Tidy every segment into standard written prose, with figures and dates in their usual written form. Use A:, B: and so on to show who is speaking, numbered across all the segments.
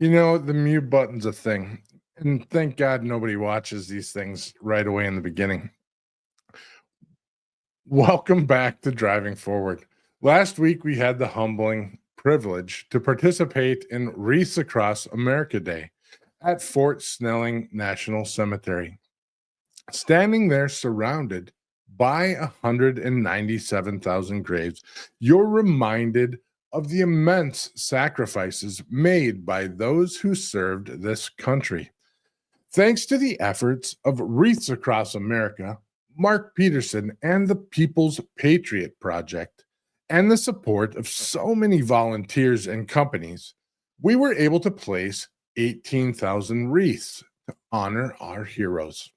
A: The mute button's a thing. And thank God nobody watches these things right away in the beginning. Welcome back to Driving Forward. Last week, we had the humbling privilege to participate in Wreaths Across America Day at Fort Snelling National Cemetery. Standing there surrounded by 197,000 graves, you're reminded of the immense sacrifices made by those who served this country. Thanks to the efforts of Wreaths Across America, Mark Peterson, and the People's Patriot Project, and the support of so many volunteers and companies, we were able to place 18,000 wreaths to honor our heroes.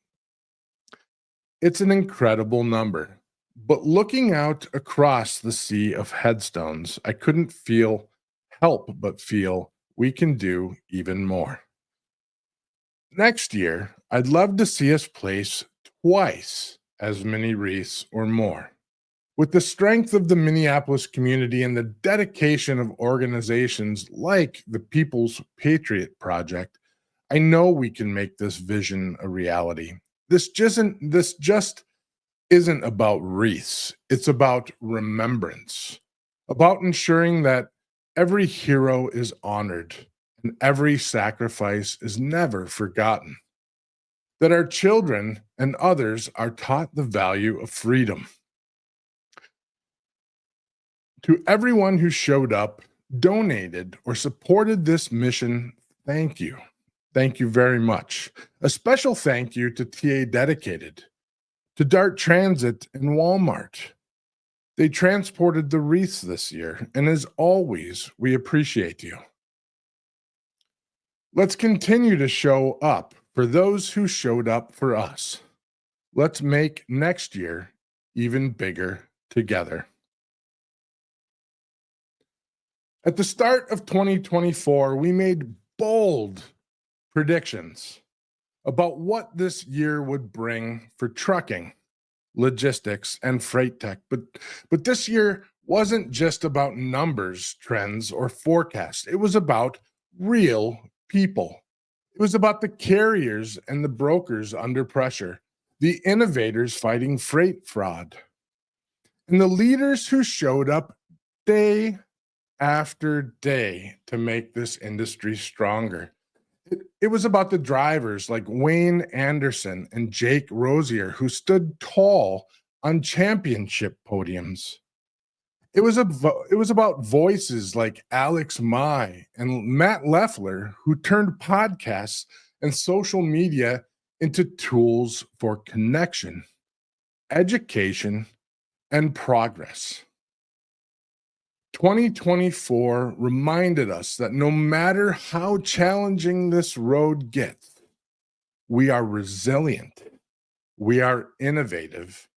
A: It's an incredible number, but looking out across the sea of headstones, I couldn't help but feel we can do even more. Next year, I'd love to see us place twice as many wreaths or more. With the strength of the Minneapolis community and the dedication of organizations like the People's Patriot Project, I know we can make this vision a reality. This just isn't about wreaths. It's about remembrance, about ensuring that every hero is honored and every sacrifice is never forgotten, that our children and others are taught the value of freedom. To everyone who showed up, donated, or supported this mission, thank you. Thank you very much. A special thank you to TA Dedicated, to Dart Transit and Walmart. They transported the wreaths this year, and as always, we appreciate you. Let's continue to show up for those who showed up for us. Let's make next year even bigger together. At the start of 2024, we made bold predictions about what this year would bring for trucking, logistics, and freight tech. But this year wasn't just about numbers, trends, or forecasts. It was about real people. It was about the carriers and the brokers under pressure, the innovators fighting freight fraud, and the leaders who showed up day after day to make this industry stronger. It was about the drivers like Wayne Anderson and Jake Rosier who stood tall on championship podiums. It was about voices like Alex Mai and Matt Leffler who turned podcasts and social media into tools for connection, education, and progress. 2024 reminded us that no matter how challenging this road gets, we are resilient, we are innovative,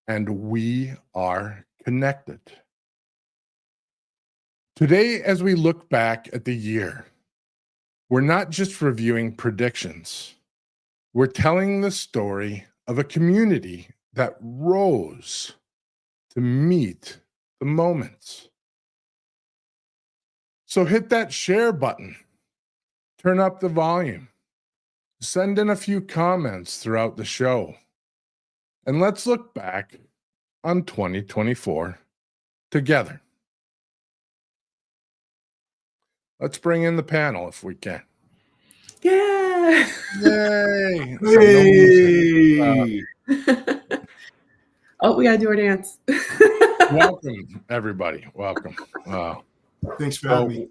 A: and we are connected. Today, as we look back at the year, we're not just reviewing predictions. We're telling the story of a community that rose to meet the moments. So hit that share button, turn up the volume, send in a few comments throughout the show, and let's look back on 2024 together. Let's bring in the panel if we can.
B: Yeah.
A: Yay.
B: Hey. Oh, we gotta do our dance.
A: Welcome, everybody. Welcome.
C: Thanks for having me.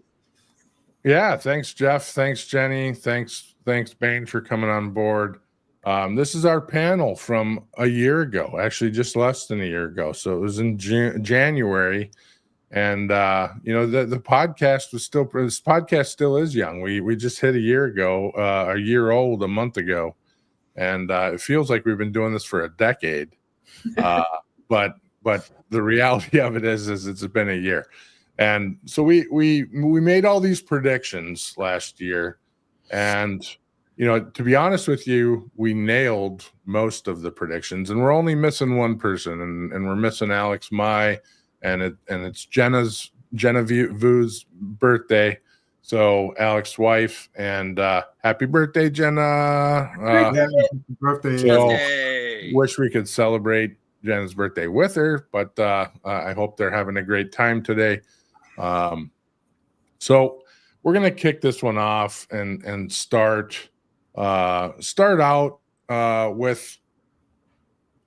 A: Yeah, thanks, Jeff. Thanks, Jenny. Thanks, Bain, for coming on board. This is our panel from a year ago, actually just less than a year ago. So it was in January. And the podcast this podcast still is young. We just hit a year ago, a year old a month ago. And it feels like we've been doing this for a decade. But the reality of it is it's been a year. And so we made all these predictions last year, and to be honest with you, we nailed most of the predictions, and we're only missing one person, and we're missing Alex Mai, and it's Genevieve's birthday. So Alex's wife, and happy birthday, Jenna.
C: Yeah, birthday.
A: So
D: Yay.
A: wish we could celebrate Jenna's birthday with her, but I hope they're having a great time today. So we're gonna kick this one off and start out with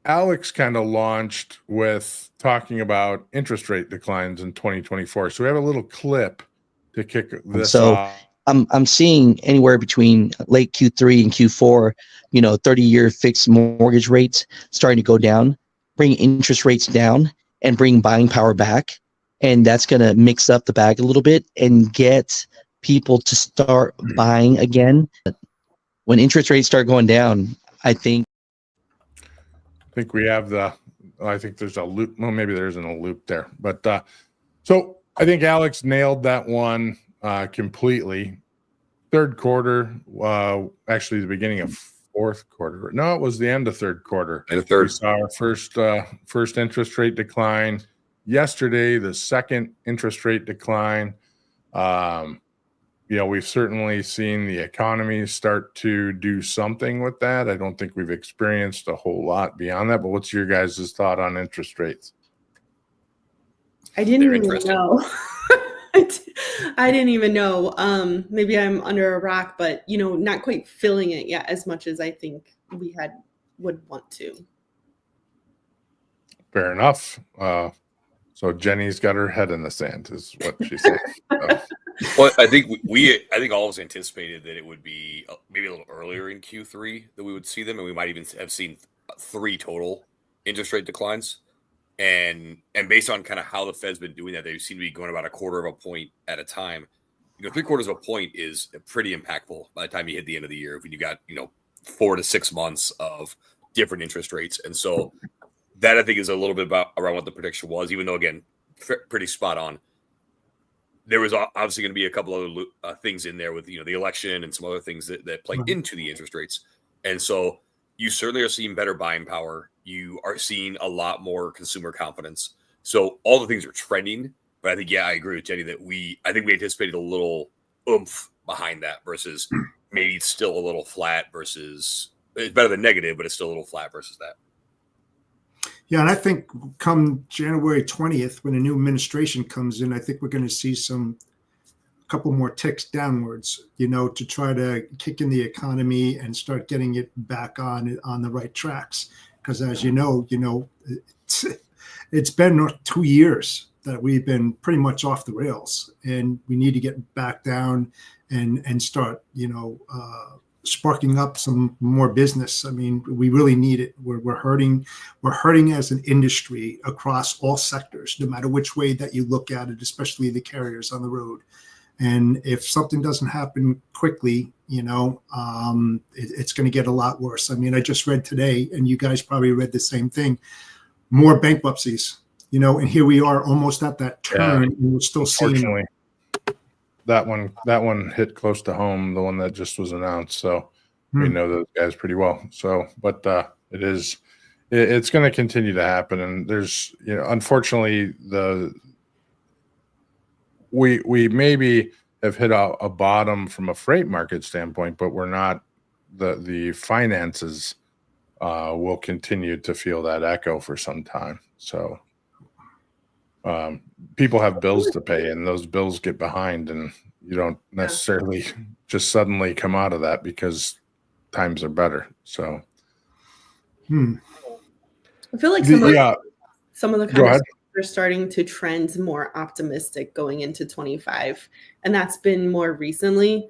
A: Alex kind of launched with talking about interest rate declines in 2024. So we have a little clip to kick this off.
E: I'm seeing anywhere between late Q3 and Q4, 30-year fixed mortgage rates starting to go down, bring interest rates down and bring buying power back. And that's going to mix up the bag a little bit and get people to start buying again. When interest rates start going down, I think
A: we have I think there's a loop. Well, maybe there isn't a loop there, but so I think Alex nailed that one completely. Third quarter, actually the beginning of fourth quarter. No, it was the end of third quarter.
D: And the third.
A: We saw our first interest rate decline. Yesterday, the second interest rate decline. We've certainly seen the economy start to do something with that. I don't think we've experienced a whole lot beyond that, but what's your guys' thought on interest rates?
B: I didn't
D: They're
B: even
D: interesting.
B: know. I didn't even know. Maybe I'm under a rock, but not quite feeling it yet as much as I think we would want to.
A: Fair enough. So Jenny's got her head in the sand, is what she said.
D: Well, I think all of us anticipated that it would be maybe a little earlier in Q3 that we would see them, and we might even have seen 3 total interest rate declines. And based on kind of how the Fed's been doing that, they seem to be going about 1/4 of a point at a time. 3/4 of a point is pretty impactful by the time you hit the end of the year when you got 4 to 6 months of different interest rates. And so that I think is a little bit around what the prediction was, even though again pretty spot on. There was obviously going to be a couple other things in there with the election and some other things that play into the interest rates, and so you certainly are seeing better buying power. You are seeing a lot more consumer confidence. So all the things are trending, but I think I agree with Jenny that I think we anticipated a little oomph behind that versus maybe it's still a little flat versus it's better than negative, but it's still a little flat versus that.
C: Yeah, and I think come January 20th, when a new administration comes in, I think we're going to see a couple more ticks downwards, to try to kick in the economy and start getting it back on the right tracks. Because as it's been 2 years that we've been pretty much off the rails, and we need to get back down and start, sparking up some more business. I mean, we really need it. We're hurting as an industry across all sectors, no matter which way that you look at it, especially the carriers on the road. And if something doesn't happen quickly, it's going to get a lot worse. I mean, I just read today, and you guys probably read the same thing, more bankruptcies, and here we are almost at that turn, and we're still seeing.
A: That one hit close to home, the one that just was announced. So we know those guys pretty well. So, but it's going to continue to happen. And there's, unfortunately, we maybe have hit a bottom from a freight market standpoint, but we're not. The finances will continue to feel that echo for some time. So people have bills to pay, and those bills get behind, and you don't necessarily just suddenly come out of that because times are better. So
B: I feel like some of the conversations are starting to trend more optimistic going into 25, and that's been more recently.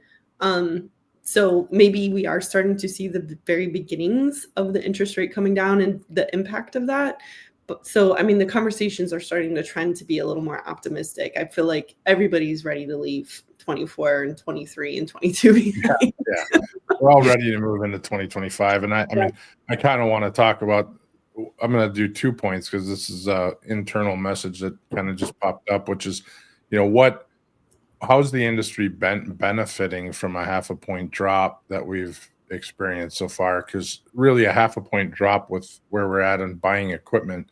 B: So maybe we are starting to see the very beginnings of the interest rate coming down and the impact of that. So, I mean, the conversations are starting to trend to be a little more optimistic. I feel like everybody's ready to leave 24 and 23 and 22 behind.
A: Yeah. We're all ready to move into 2025. And I mean, I kind of want to talk about, I'm going to do 2 points because this is an internal message that kind of just popped up, which is, how's the industry benefiting from a 0.5 point drop that we've experienced so far? Because really a 0.5 point drop with where we're at in buying equipment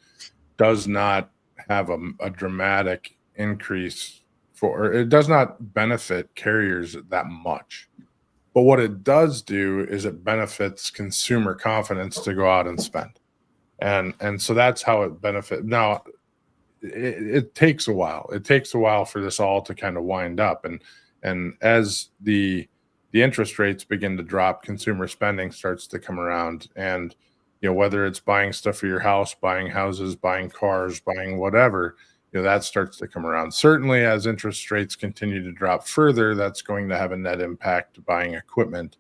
A: does not have a dramatic increase it does not benefit carriers that much. But what it does do is it benefits consumer confidence to go out and spend. And so that's how it benefits. Now, it takes a while. It takes a while for this all to kind of wind up. And as the interest rates begin to drop, consumer spending starts to come around. And, whether it's buying stuff for your house, buying houses, buying cars, buying whatever, that starts to come around. Certainly, as interest rates continue to drop further, that's going to have a net impact to buying equipment,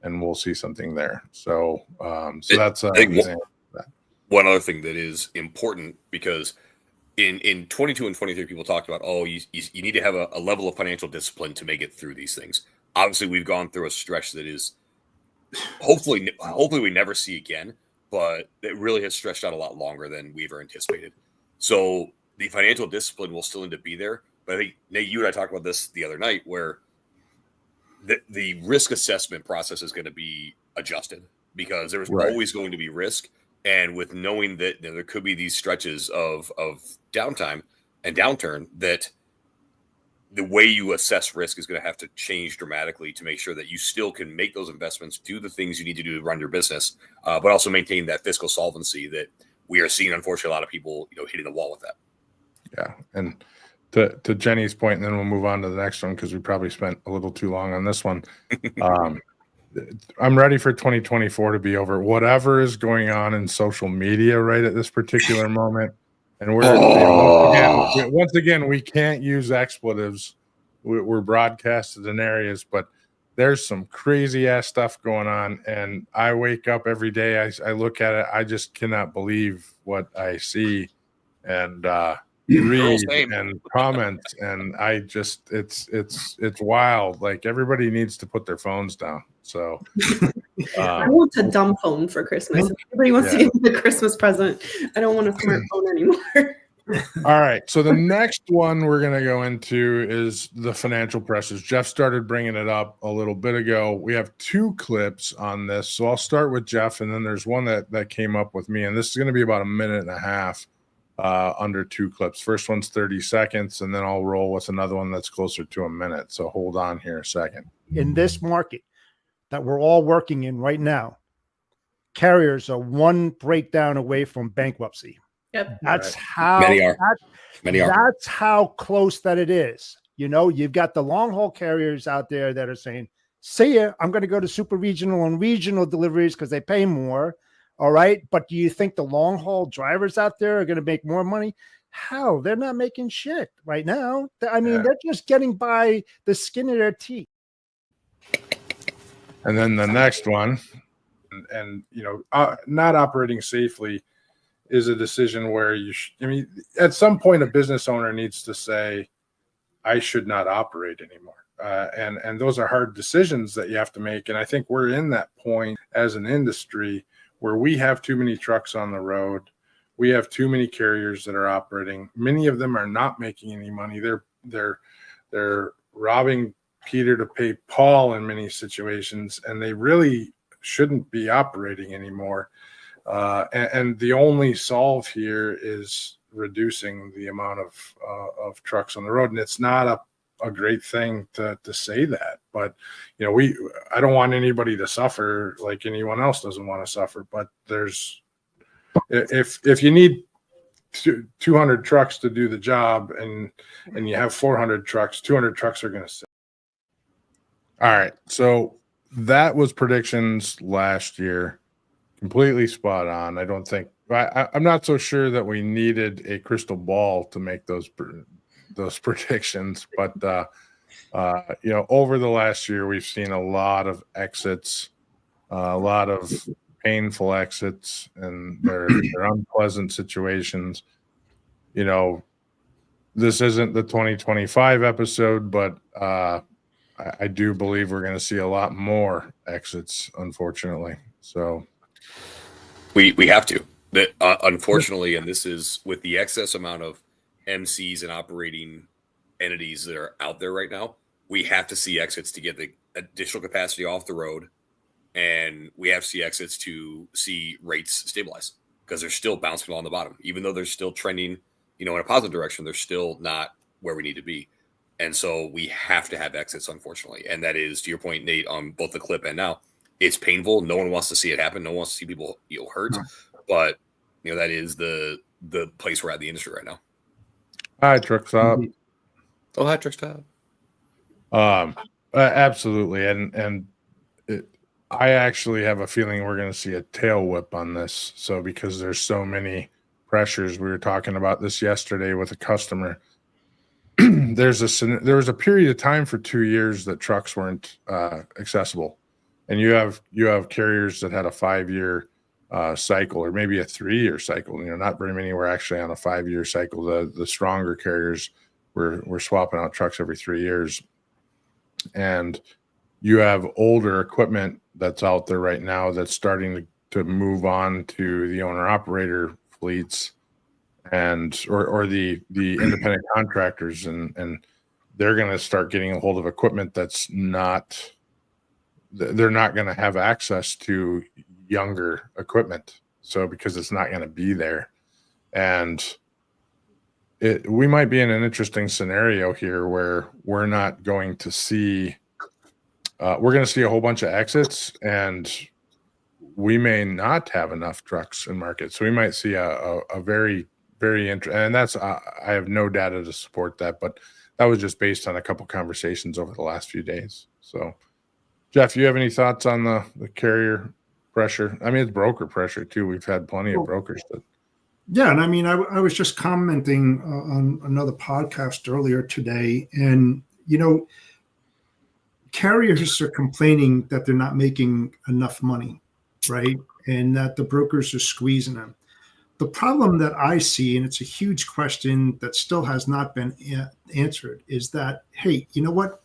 A: and we'll see something there. So, that's an example of that.
D: One other thing that is important, because in 22 and 23, people talked about, you need to have a level of financial discipline to make it through these things. Obviously, we've gone through a stretch that is hopefully we never see again, but it really has stretched out a lot longer than we ever anticipated. So the financial discipline will still need to be there. But I think, Nate, you and I talked about this the other night, where the risk assessment process is going to be adjusted, because there's always going to be risk. And with knowing that there could be these stretches of downtime and downturn, that the way you assess risk is going to have to change dramatically to make sure that you still can make those investments, do the things you need to do to run your business, but also maintain that fiscal solvency that we are seeing, unfortunately, a lot of people, hitting the wall with that.
A: Yeah. And to Jenny's point, and then we'll move on to the next one, because we probably spent a little too long on this one. I'm ready for 2024 to be over. Whatever is going on in social media right at this particular moment. And once again, we can't use expletives. We're broadcasted in areas, but there's some crazy ass stuff going on. And I wake up every day, I look at it, I just cannot believe what I see and read and comment. And I just, it's wild. Like, everybody needs to put their phones down. So
B: I want a dumb phone for Christmas. If everybody wants to give me the Christmas present, I don't want a smartphone anymore.
A: All right. So the next one we're going to go into is the financial pressures. Jeff started bringing it up a little bit ago. We have 2 clips on this. So I'll start with Jeff, and then there's one that came up with me. And this is going to be about a minute and a half under 2 clips. First one's 30 seconds, and then I'll roll with another one that's closer to a minute. So hold on here a second.
F: In this market that we're all working in right now, carriers are one breakdown away from bankruptcy.
B: Yep.
F: That's how
D: Many are.
F: That's how close that it is. You've got the long haul carriers out there that are saying, see ya, I'm going to go to super regional and regional deliveries because they pay more. All right. But do you think the long haul drivers out there are going to make more money? Hell, they're not making shit right now. I mean, they're just getting by the skin of their teeth.
A: And then the next one, and not operating safely is a decision where at some point a business owner needs to say, I should not operate anymore. And those are hard decisions that you have to make. And I think we're in that point as an industry where we have too many trucks on the road. We have too many carriers that are operating. Many of them are not making any money. They're robbing Peter to pay Paul in many situations, and they really shouldn't be operating anymore. And the only solve here is reducing the amount of trucks on the road. And it's not a great thing to say that, but I don't want anybody to suffer like anyone else doesn't want to suffer. But if you need 200 trucks to do the job and you have 400 trucks, 200 trucks are going to sit. All right. So that was predictions last year. Completely spot on. I don't think I'm not so sure that we needed a crystal ball to make those predictions, but over the last year, we've seen a lot of exits, a lot of painful exits, and they're unpleasant situations. This isn't the 2025 episode, but I do believe we're going to see a lot more exits, unfortunately. So
D: we have to. Unfortunately, and this is with the excess amount of MCs and operating entities that are out there right now, we have to see exits to get the additional capacity off the road, and we have to see exits to see rates stabilize, because they're still bouncing along the bottom. Even though they're still trending, in a positive direction, they're still not where we need to be. And so we have to have exits, unfortunately. And that is, to your point, Nate, on both the clip and now, it's painful. No one wants to see it happen. No one wants to see people hurt. No. But that is the place we're at in the industry right now.
A: Hi, Truck Stop.
D: Oh, hi, Truck Stop.
A: Absolutely, and I actually have a feeling we're going to see a tail whip on this. So because there's so many pressures, we were talking about this yesterday with a customer. There was a period of time for 2 years that trucks weren't accessible, and you have carriers that had a 5-year cycle, or maybe a 3-year cycle. Not very many were actually on a 5-year cycle. The stronger carriers were swapping out trucks every 3 years, and you have older equipment that's out there right now that's starting to move on to the owner operator fleets and or the independent contractors, and they're going to start getting a hold of equipment they're not going to have access to younger equipment. So because it's not going to be there, and we might be in an interesting scenario here where we're not going to see we're going to see a whole bunch of exits, and we may not have enough trucks in market. So we might see a very, very interesting, and that's I have no data to support that, but that was just based on a couple conversations over the last few days. So, Jeff, you have any thoughts on the carrier pressure? I mean, it's broker pressure too. We've had plenty of brokers that.
C: Yeah, and I mean, I was just commenting on another podcast earlier today, and carriers are complaining that they're not making enough money, right? And that the brokers are squeezing them. The problem that I see, and it's a huge question that still has not been answered, is that, hey, you know what?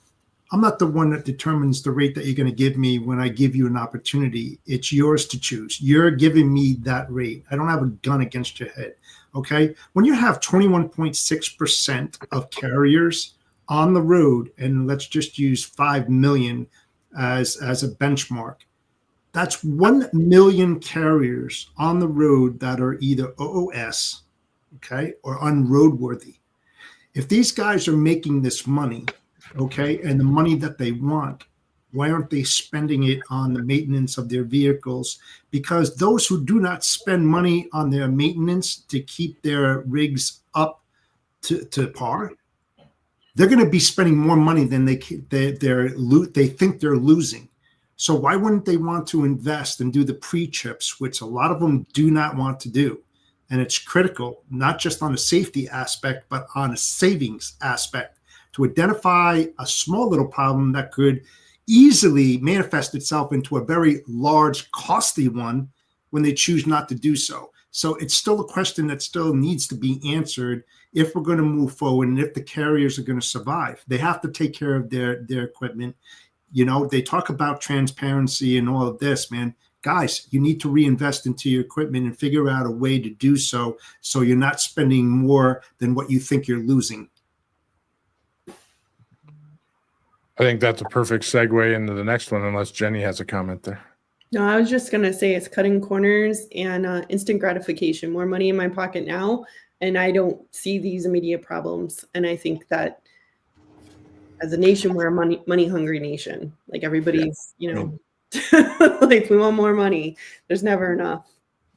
C: I'm not the one that determines the rate that you're going to give me when I give you an opportunity. It's yours to choose. You're giving me that rate. I don't have a gun against your head, okay? When you have 21.6% of carriers on the road, and let's just use 5 million as a benchmark, that's 1 million carriers on the road that are either OOS, okay, or unroadworthy. If these guys are making this money, okay, and the money that they want, why aren't they spending it on the maintenance of their vehicles? Because those who do not spend money on their maintenance to keep their rigs up to par, they're going to be spending more money than they think they're losing. So why wouldn't they want to invest and do the pre-chips, which a lot of them do not want to do? And it's critical, not just on a safety aspect, but on a savings aspect, to identify a small little problem that could easily manifest itself into a very large, costly one when they choose not to do so. So it's still a question that still needs to be answered if we're going to move forward and if the carriers are going to survive. They have to take care of their equipment. They talk about transparency and all of this, man. Guys, you need to reinvest into your equipment and figure out a way to do so you're not spending more than what you think you're losing.
A: I think that's a perfect segue into the next one, unless Jenny has a comment there.
B: No, I was just going to say it's cutting corners and instant gratification, more money in my pocket now, and I don't see these immediate problems. And I think that as a nation, we're a money hungry nation. Like everybody's, like we want more money. There's never enough.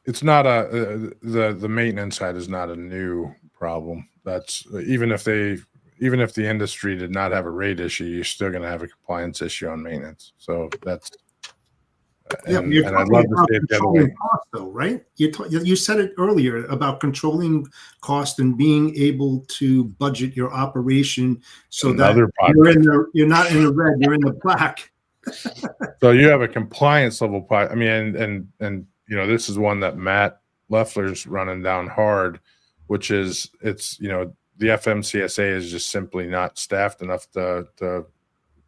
A: It's not the maintenance side is not a new problem. That's even if the industry did not have a rate issue, you're still going to have a compliance issue on maintenance. So that's. And I'd love to see it the other way.
C: Cost, though, right? You said it earlier about controlling cost and being able to budget your operation so that you're not in the red, you're in the black.
A: So you have a compliance level. I mean, and this is one that Matt Leffler's running down hard, which is the FMCSA is just simply not staffed enough to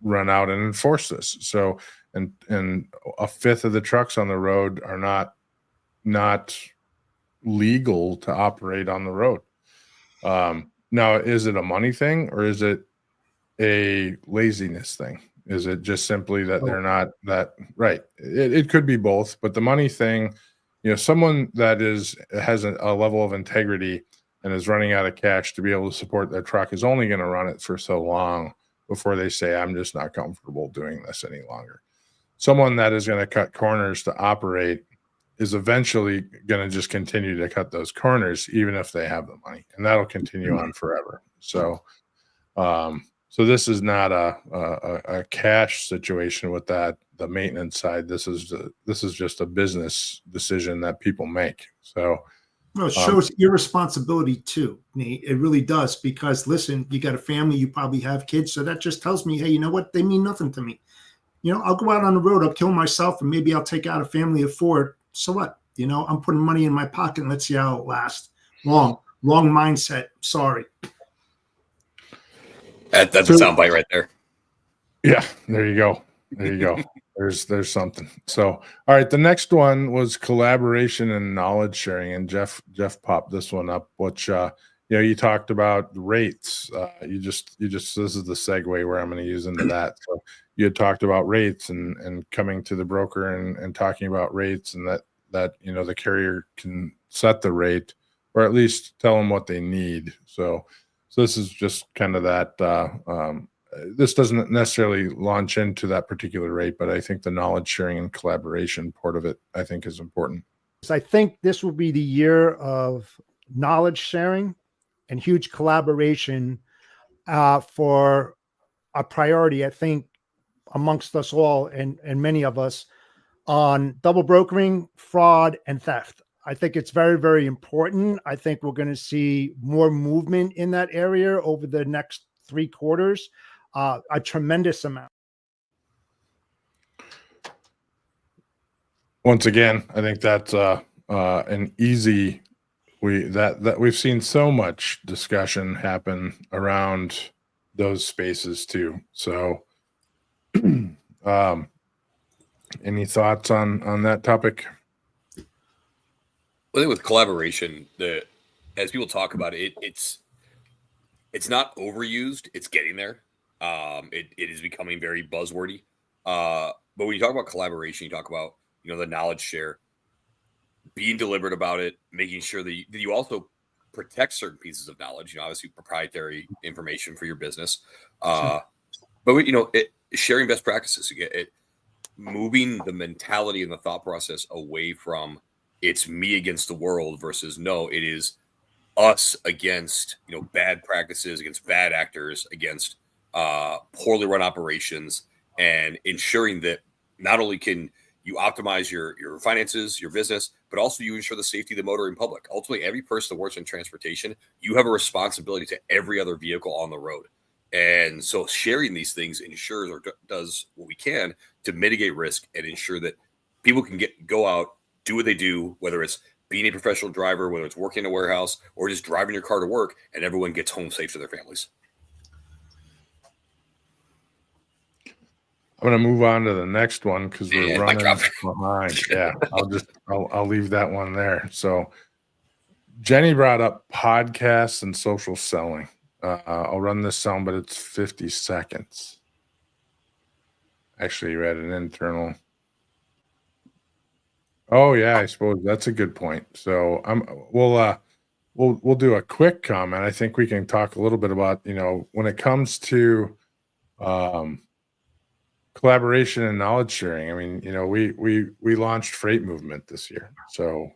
A: run out and enforce this. So. And a fifth of the trucks on the road are not legal to operate on the road. Now, is it a money thing or is it a laziness thing? Is it just simply that they're not that right? It could be both, but the money thing, someone that has a level of integrity and is running out of cash to be able to support their truck is only going to run it for so long before they say, I'm just not comfortable doing this any longer. Someone that is going to cut corners to operate is eventually going to just continue to cut those corners, even if they have the money, and that'll continue on forever. So, so this is not a cash situation with that, the maintenance side. This is just a business decision that people make. So,
C: well, it shows irresponsibility too, Nate. It really does, because listen, you got a family, you probably have kids, so that just tells me, hey, you know what? They mean nothing to me. You know, I'll go out on the road, I'll kill myself, and maybe I'll take out a family of 4. So what? You know, I'm putting money in my pocket, and let's see how it lasts. Wrong mindset. Sorry.
D: That's a soundbite right there.
A: Yeah, there you go. There you go. There's something. So, all right, the next one was collaboration and knowledge sharing, and Jeff popped this one up, which you talked about rates. You just this is the segue where I'm going to use into that. So you had talked about rates and coming to the broker and talking about rates, and that the carrier can set the rate or at least tell them what they need. So this is just kind of that. This doesn't necessarily launch into that particular rate, but I think the knowledge sharing and collaboration part of it, I think, is important.
F: I think this will be the year of knowledge sharing and huge collaboration for a priority, I think, amongst us all and many of us on double brokering, fraud, and theft. I think it's very, very important. I think we're going to see more movement in that area over the next 3 quarters. A tremendous amount.
A: Once again, I think that's an easy. That we've seen so much discussion happen around those spaces too. So, any thoughts on that topic?
D: I think with collaboration, as people talk about it, it's not overused. It's getting there. It is becoming very buzzwordy. But when you talk about collaboration, you talk about the knowledge share, being deliberate about it, making sure that you also protect certain pieces of knowledge. Obviously proprietary information for your business. But sharing best practices, moving the mentality and the thought process away from it's me against the world versus no, it is us against bad practices, against bad actors, against poorly run operations, and ensuring that not only can you optimize your finances, your business, but also you ensure the safety of the motor in public. Ultimately, every person that works in transportation, you have a responsibility to every other vehicle on the road. And so sharing these things ensures or does what we can to mitigate risk and ensure that people can go out, do what they do, whether it's being a professional driver, whether it's working in a warehouse or just driving your car to work, and everyone gets home safe to their families.
A: I'm going to move on to the next one because we're running behind. Yeah, I'll leave that one there. So Jenny brought up podcasts and social selling. I'll run this sound, but it's 50 seconds. Actually, you had an internal. Oh yeah, I suppose that's a good point. So we'll do a quick comment. I think we can talk a little bit about when it comes to collaboration and knowledge sharing. I mean, we launched Freight Movement this year, so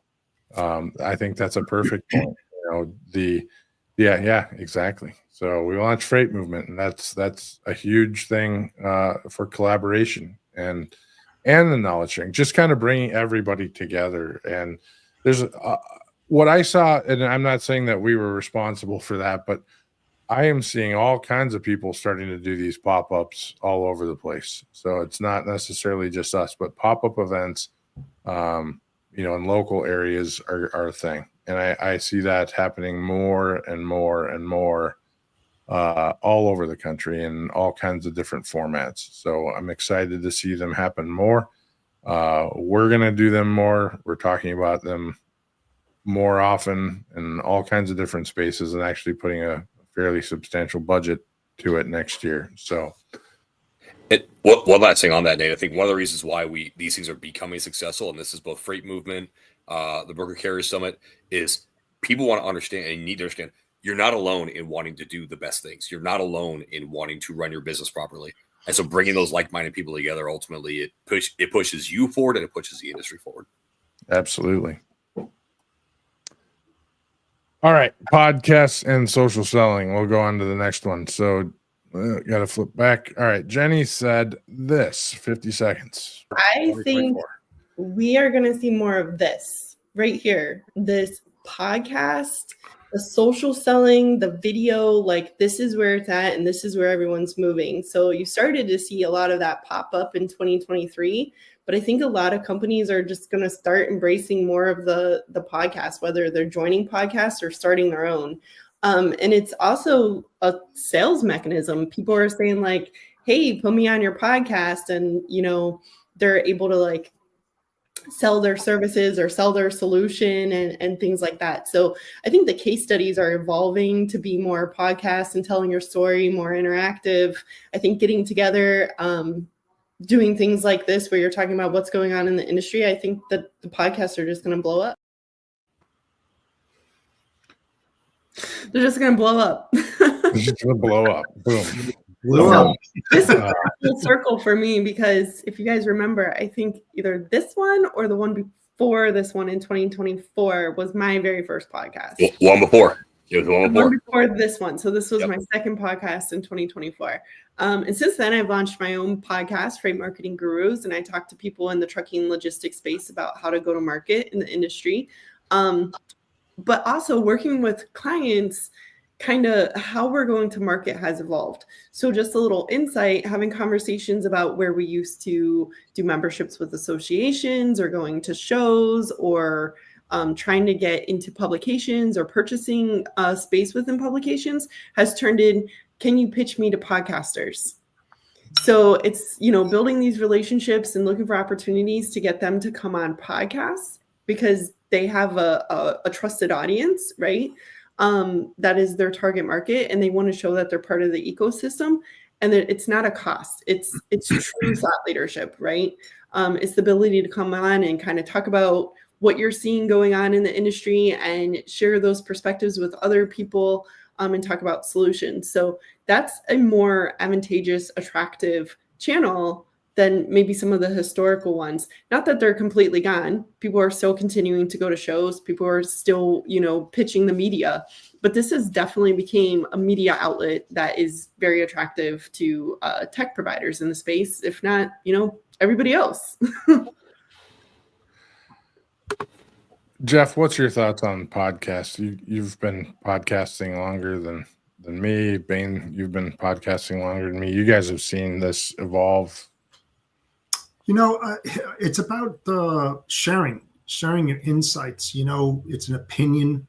A: I think that's a perfect point. Yeah, exactly. So we launched Freight Movement, and that's a huge thing for collaboration and the knowledge sharing, just kind of bringing everybody together. And there's what I saw, and I'm not saying that we were responsible for that, but I am seeing all kinds of people starting to do these pop-ups all over the place. So it's not necessarily just us, but pop-up events, in local areas are a thing. And I see that happening more and more and more all over the country in all kinds of different formats. So I'm excited to see them happen more. We're going to do them more. We're talking about them more often in all kinds of different spaces and actually putting a fairly substantial budget to it next year. So
D: one last thing on that, Nate. I think one of the reasons why these things are becoming successful, and this is both Freight Movement, the Broker Carrier Summit, is people want to understand and need to understand you're not alone in wanting to do the best things. You're not alone in wanting to run your business properly. And so bringing those like-minded people together, ultimately it pushes you forward and it pushes the industry forward.
A: Absolutely. All right. Podcasts and social selling. We'll go on to the next one. So got to flip back. All right. Jenny said this 50 seconds.
B: I think we are going to see more of this right here. This podcast, the social selling, the video, like this is where it's at and this is where everyone's moving. So you started to see a lot of that pop up in 2023, but I think a lot of companies are just going to start embracing more of the podcast, whether they're joining podcasts or starting their own. And it's also a sales mechanism. People are saying like, hey, put me on your podcast. And, you know, they're able to like sell their services or sell their solution and things like that. So I think the case studies are evolving to be more podcasts and telling your story, more interactive. I think getting together, doing things like this where you're talking about what's going on in the industry, I think that the podcasts are just going to blow up. They're just going to blow up.
A: It's just going to blow up. Boom.
B: So this is a full circle for me because if you guys remember, I think either this one or the one before this one in 2024 was my very first podcast.
D: One before. It was one
B: before this one. So this was my second podcast in 2024. And since then, I've launched my own podcast, Freight Marketing Gurus, and I talk to people in the trucking logistics space about how to go to market in the industry. But also working with clients, kind of how we're going to market has evolved. So just a little insight, having conversations about where we used to do memberships with associations or going to shows or trying to get into publications or purchasing space within publications has turned in, can you pitch me to podcasters? So it's, you know, building these relationships and looking for opportunities to get them to come on podcasts because they have a trusted audience, right? That is their target market, and they want to show that they're part of the ecosystem, and that it's not a cost. It's true thought leadership, right? It's the ability to come on and kind of talk about what you're seeing going on in the industry and share those perspectives with other people and talk about solutions. So that's a more advantageous, attractive channel than maybe some of the historical ones. Not that they're completely gone. People are still continuing to go to shows. People are still, you know, pitching the media. But this has definitely became a media outlet that is very attractive to tech providers in the space, if not, you know, everybody else.
A: Jeff, what's your thoughts on podcasts? You've been podcasting longer than me. Bain, you've been podcasting longer than me. You guys have seen this evolve.
C: You know, it's about sharing your insights. You know, it's an opinion,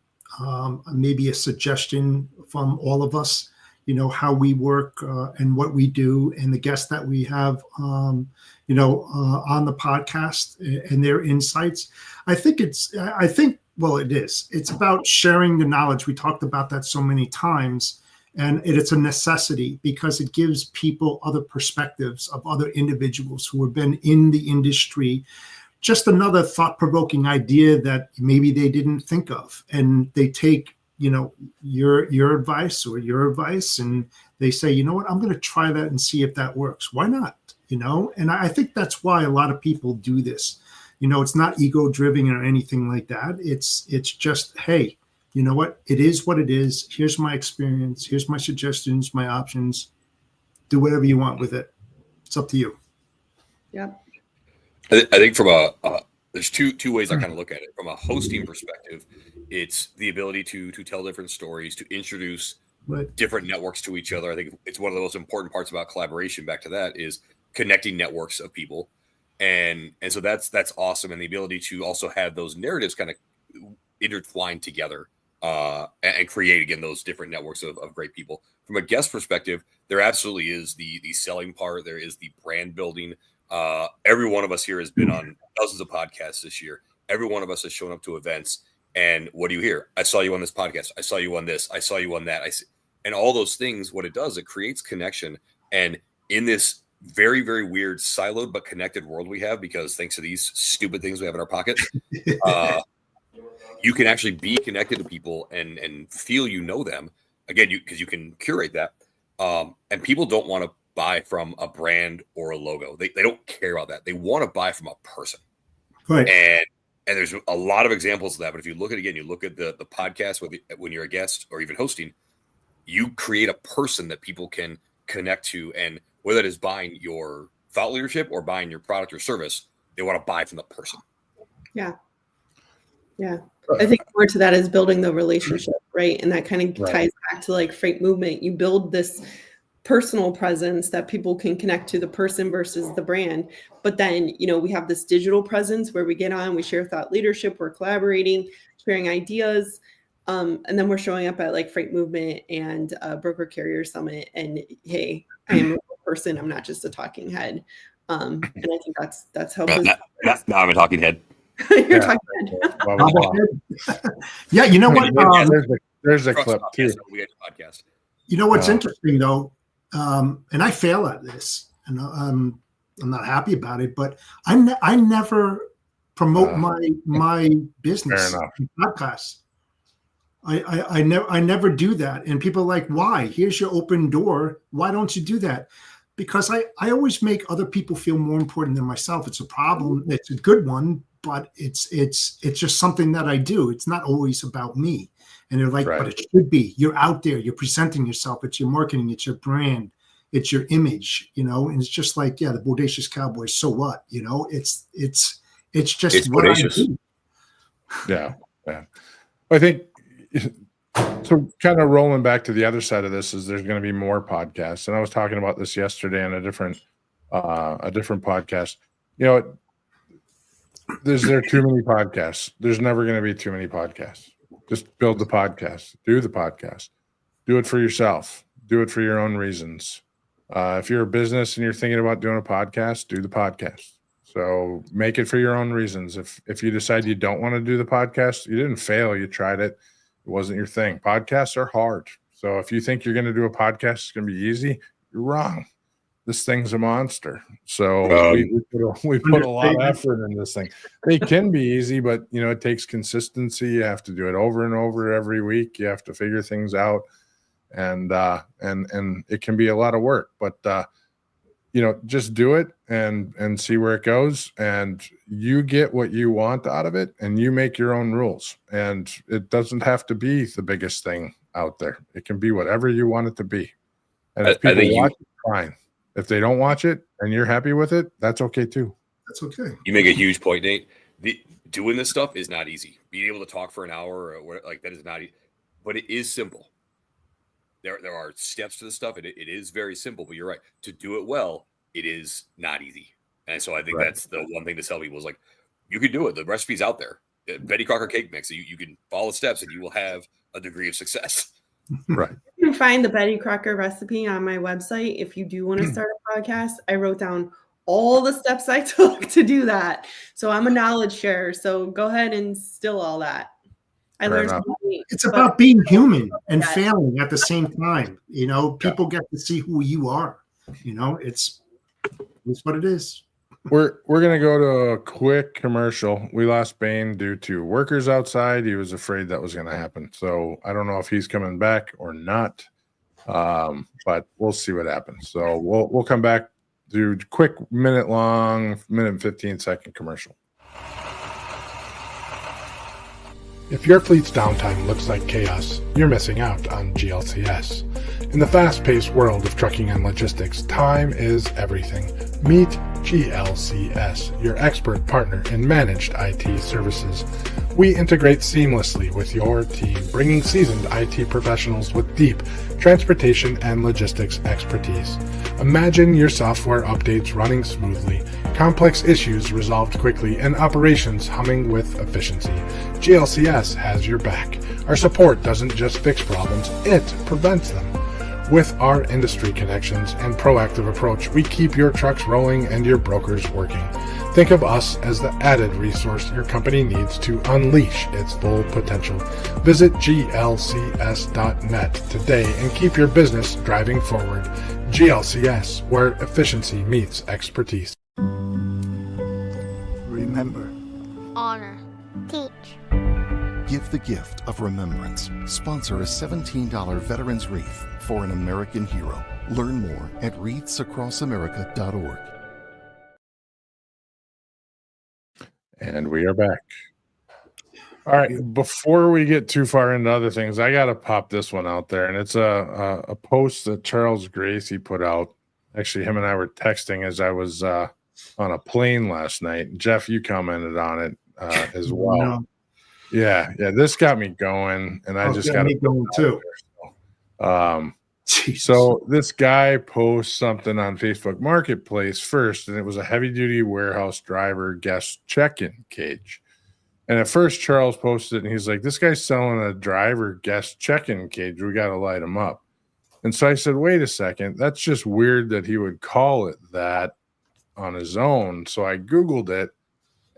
C: maybe a suggestion from all of us, you know, how we work and what we do and the guests that we have, on the podcast and their insights. Well, it is. It's about sharing the knowledge. We talked about that so many times. And it's a necessity because it gives people other perspectives of other individuals who have been in the industry. Just another thought-provoking idea that maybe they didn't think of. And they take, you know, your advice or your advice and they say, you know what, I'm going to try that and see if that works. Why not? You know, and I think that's why a lot of people do this. You know, it's not ego-driven or anything like that. It's just, hey, you know what? It is what it is. Here's my experience. Here's my suggestions, my options. Do whatever you want with it. It's up to you.
B: Yeah.
D: I think from there's two ways I kind of look at it. From a hosting perspective, it's the ability to tell different stories, to introduce different networks to each other. I think it's one of the most important parts about collaboration. Back to that is connecting networks of people, and so that's awesome. And the ability to also have those narratives kind of intertwined together. And create again those different networks of great people. From a guest perspective, there absolutely is the selling part. There is the brand building. Every one of us here has been on dozens of podcasts this year. Every one of us has shown up to events. And what do you hear? I saw you on this podcast. I saw you on this. I saw you on that. And all those things. What it does, it creates connection. And in this very, very weird siloed but connected world we have, because thanks to these stupid things we have in our pocket. you can actually be connected to people and feel you know them. Again, because you can curate that. And people don't want to buy from a brand or a logo. They don't care about that. They want to buy from a person.
C: Right.
D: And there's a lot of examples of that. But if you look at, again, you look at the podcast when you're a guest or even hosting, you create a person that people can connect to. And whether that is buying your thought leadership or buying your product or service, they want to buy from the person.
B: Yeah. Yeah. I think more to that is building the relationship, right? And that kind of ties back to like Freight Movement. You build this personal presence that people can connect to the person versus the brand. But then, we have this digital presence where we get on, we share thought leadership, we're collaborating, sharing ideas. And then we're showing up at like Freight Movement and Broker Carrier Summit. And hey, I am a real person. I'm not just a talking head. And I think that's how
D: Now I'm a talking head.
B: You're talking head.
C: Yeah, you know what?
A: There's a clip too.
D: We had a podcast.
C: You know what's interesting though, and I fail at this, and I'm not happy about it. But I never promote my business in podcasts. I never do that, and people are like, why? Here's your open door. Why don't you do that? Because I always make other people feel more important than myself. It's a problem. It's a good one, but it's just something that I do. It's not always about me. And they're like, but it should be. You're out there. You're presenting yourself. It's your marketing. It's your brand. It's your image. And it's just like, the Bodacious Cowboys. So what? It's just what
D: bodacious.
C: I do.
A: Yeah. I think. So kind of rolling back to the other side of this is there's going to be more podcasts. And I was talking about this yesterday on a different podcast. There are too many podcasts. There's never going to be too many podcasts. Just build the podcast, do the podcast, do it for yourself, do it for your own reasons. If you're a business and you're thinking about doing a podcast, do the podcast. So make it for your own reasons. If you decide you don't want to do the podcast, you didn't fail. You tried it. It wasn't your thing. Podcasts are hard. So if you think you're going to do a podcast, it's going to be easy, you're wrong. This thing's a monster. So we put a lot of effort in this thing. They can be easy, but it takes consistency. You have to do it over and over every week. You have to figure things out, and it can be a lot of work. But just do it and see where it goes, and you get what you want out of it, and you make your own rules. And it doesn't have to be the biggest thing out there. It can be whatever you want it to be. And if people watch it, fine. If they don't watch it and you're happy with it, that's okay too.
C: That's okay.
D: You make a huge point, Nate. Doing this stuff is not easy. Being able to talk for an hour or that is not easy, but it is simple. There are steps to this stuff. It is very simple, but you're right. To do it well, it is not easy. And so I think that's the one thing to tell people is like, you can do it. The recipe's out there. Betty Crocker cake mix. You can follow steps and you will have a degree of success.
A: Right.
B: You can find the Betty Crocker recipe on my website. If you do want to start a podcast, I wrote down all the steps I took to do that. So I'm a knowledge sharer. So go ahead and steal all that. I learned.
C: It's about being human and failing at the same time. People get to see who you are. It's what it is.
A: We're gonna go to a quick commercial. We lost Bane due to workers outside. He was afraid that was gonna happen. So I don't know if he's coming back or not. But we'll see what happens. So we'll come back, do quick minute and 15-second commercial. If your fleet's downtime looks like chaos, you're missing out on GLCS. In the fast-paced world of trucking and logistics, time is everything. Meet GLCS, your expert partner in managed IT services. We integrate seamlessly with your team, bringing seasoned IT professionals with deep transportation and logistics expertise. Imagine your software updates running smoothly, complex issues resolved quickly, and operations humming with efficiency. GLCS has your back. Our support doesn't just fix problems, it prevents them. With our industry connections and proactive approach, we keep your trucks rolling and your brokers working. Think of us as the added resource your company needs to unleash its full potential. Visit glcs.net today and keep your business driving forward. GLCS, where efficiency meets expertise.
G: Remember.
H: Honor.
G: Teach. Give the gift of remembrance. Sponsor a $17 Veterans Wreath for an American hero. Learn more at wreathsacrossamerica.org.
A: And we are back. All right. Before we get too far into other things, I got to pop this one out there. And it's a post that Charles Gracie put out. Actually, him and I were texting as I was on a plane last night. Jeff, you commented on it as well.
C: No.
A: Yeah. This got me going. And I just got
C: me going too.
A: So this guy posts something on Facebook Marketplace first, and it was a heavy-duty warehouse driver guest check-in cage. And at first, Charles posted it, and he's like, this guy's selling a driver guest check-in cage. We got to light him up. And so I said, wait a second. That's just weird that he would call it that on his own. So I Googled it,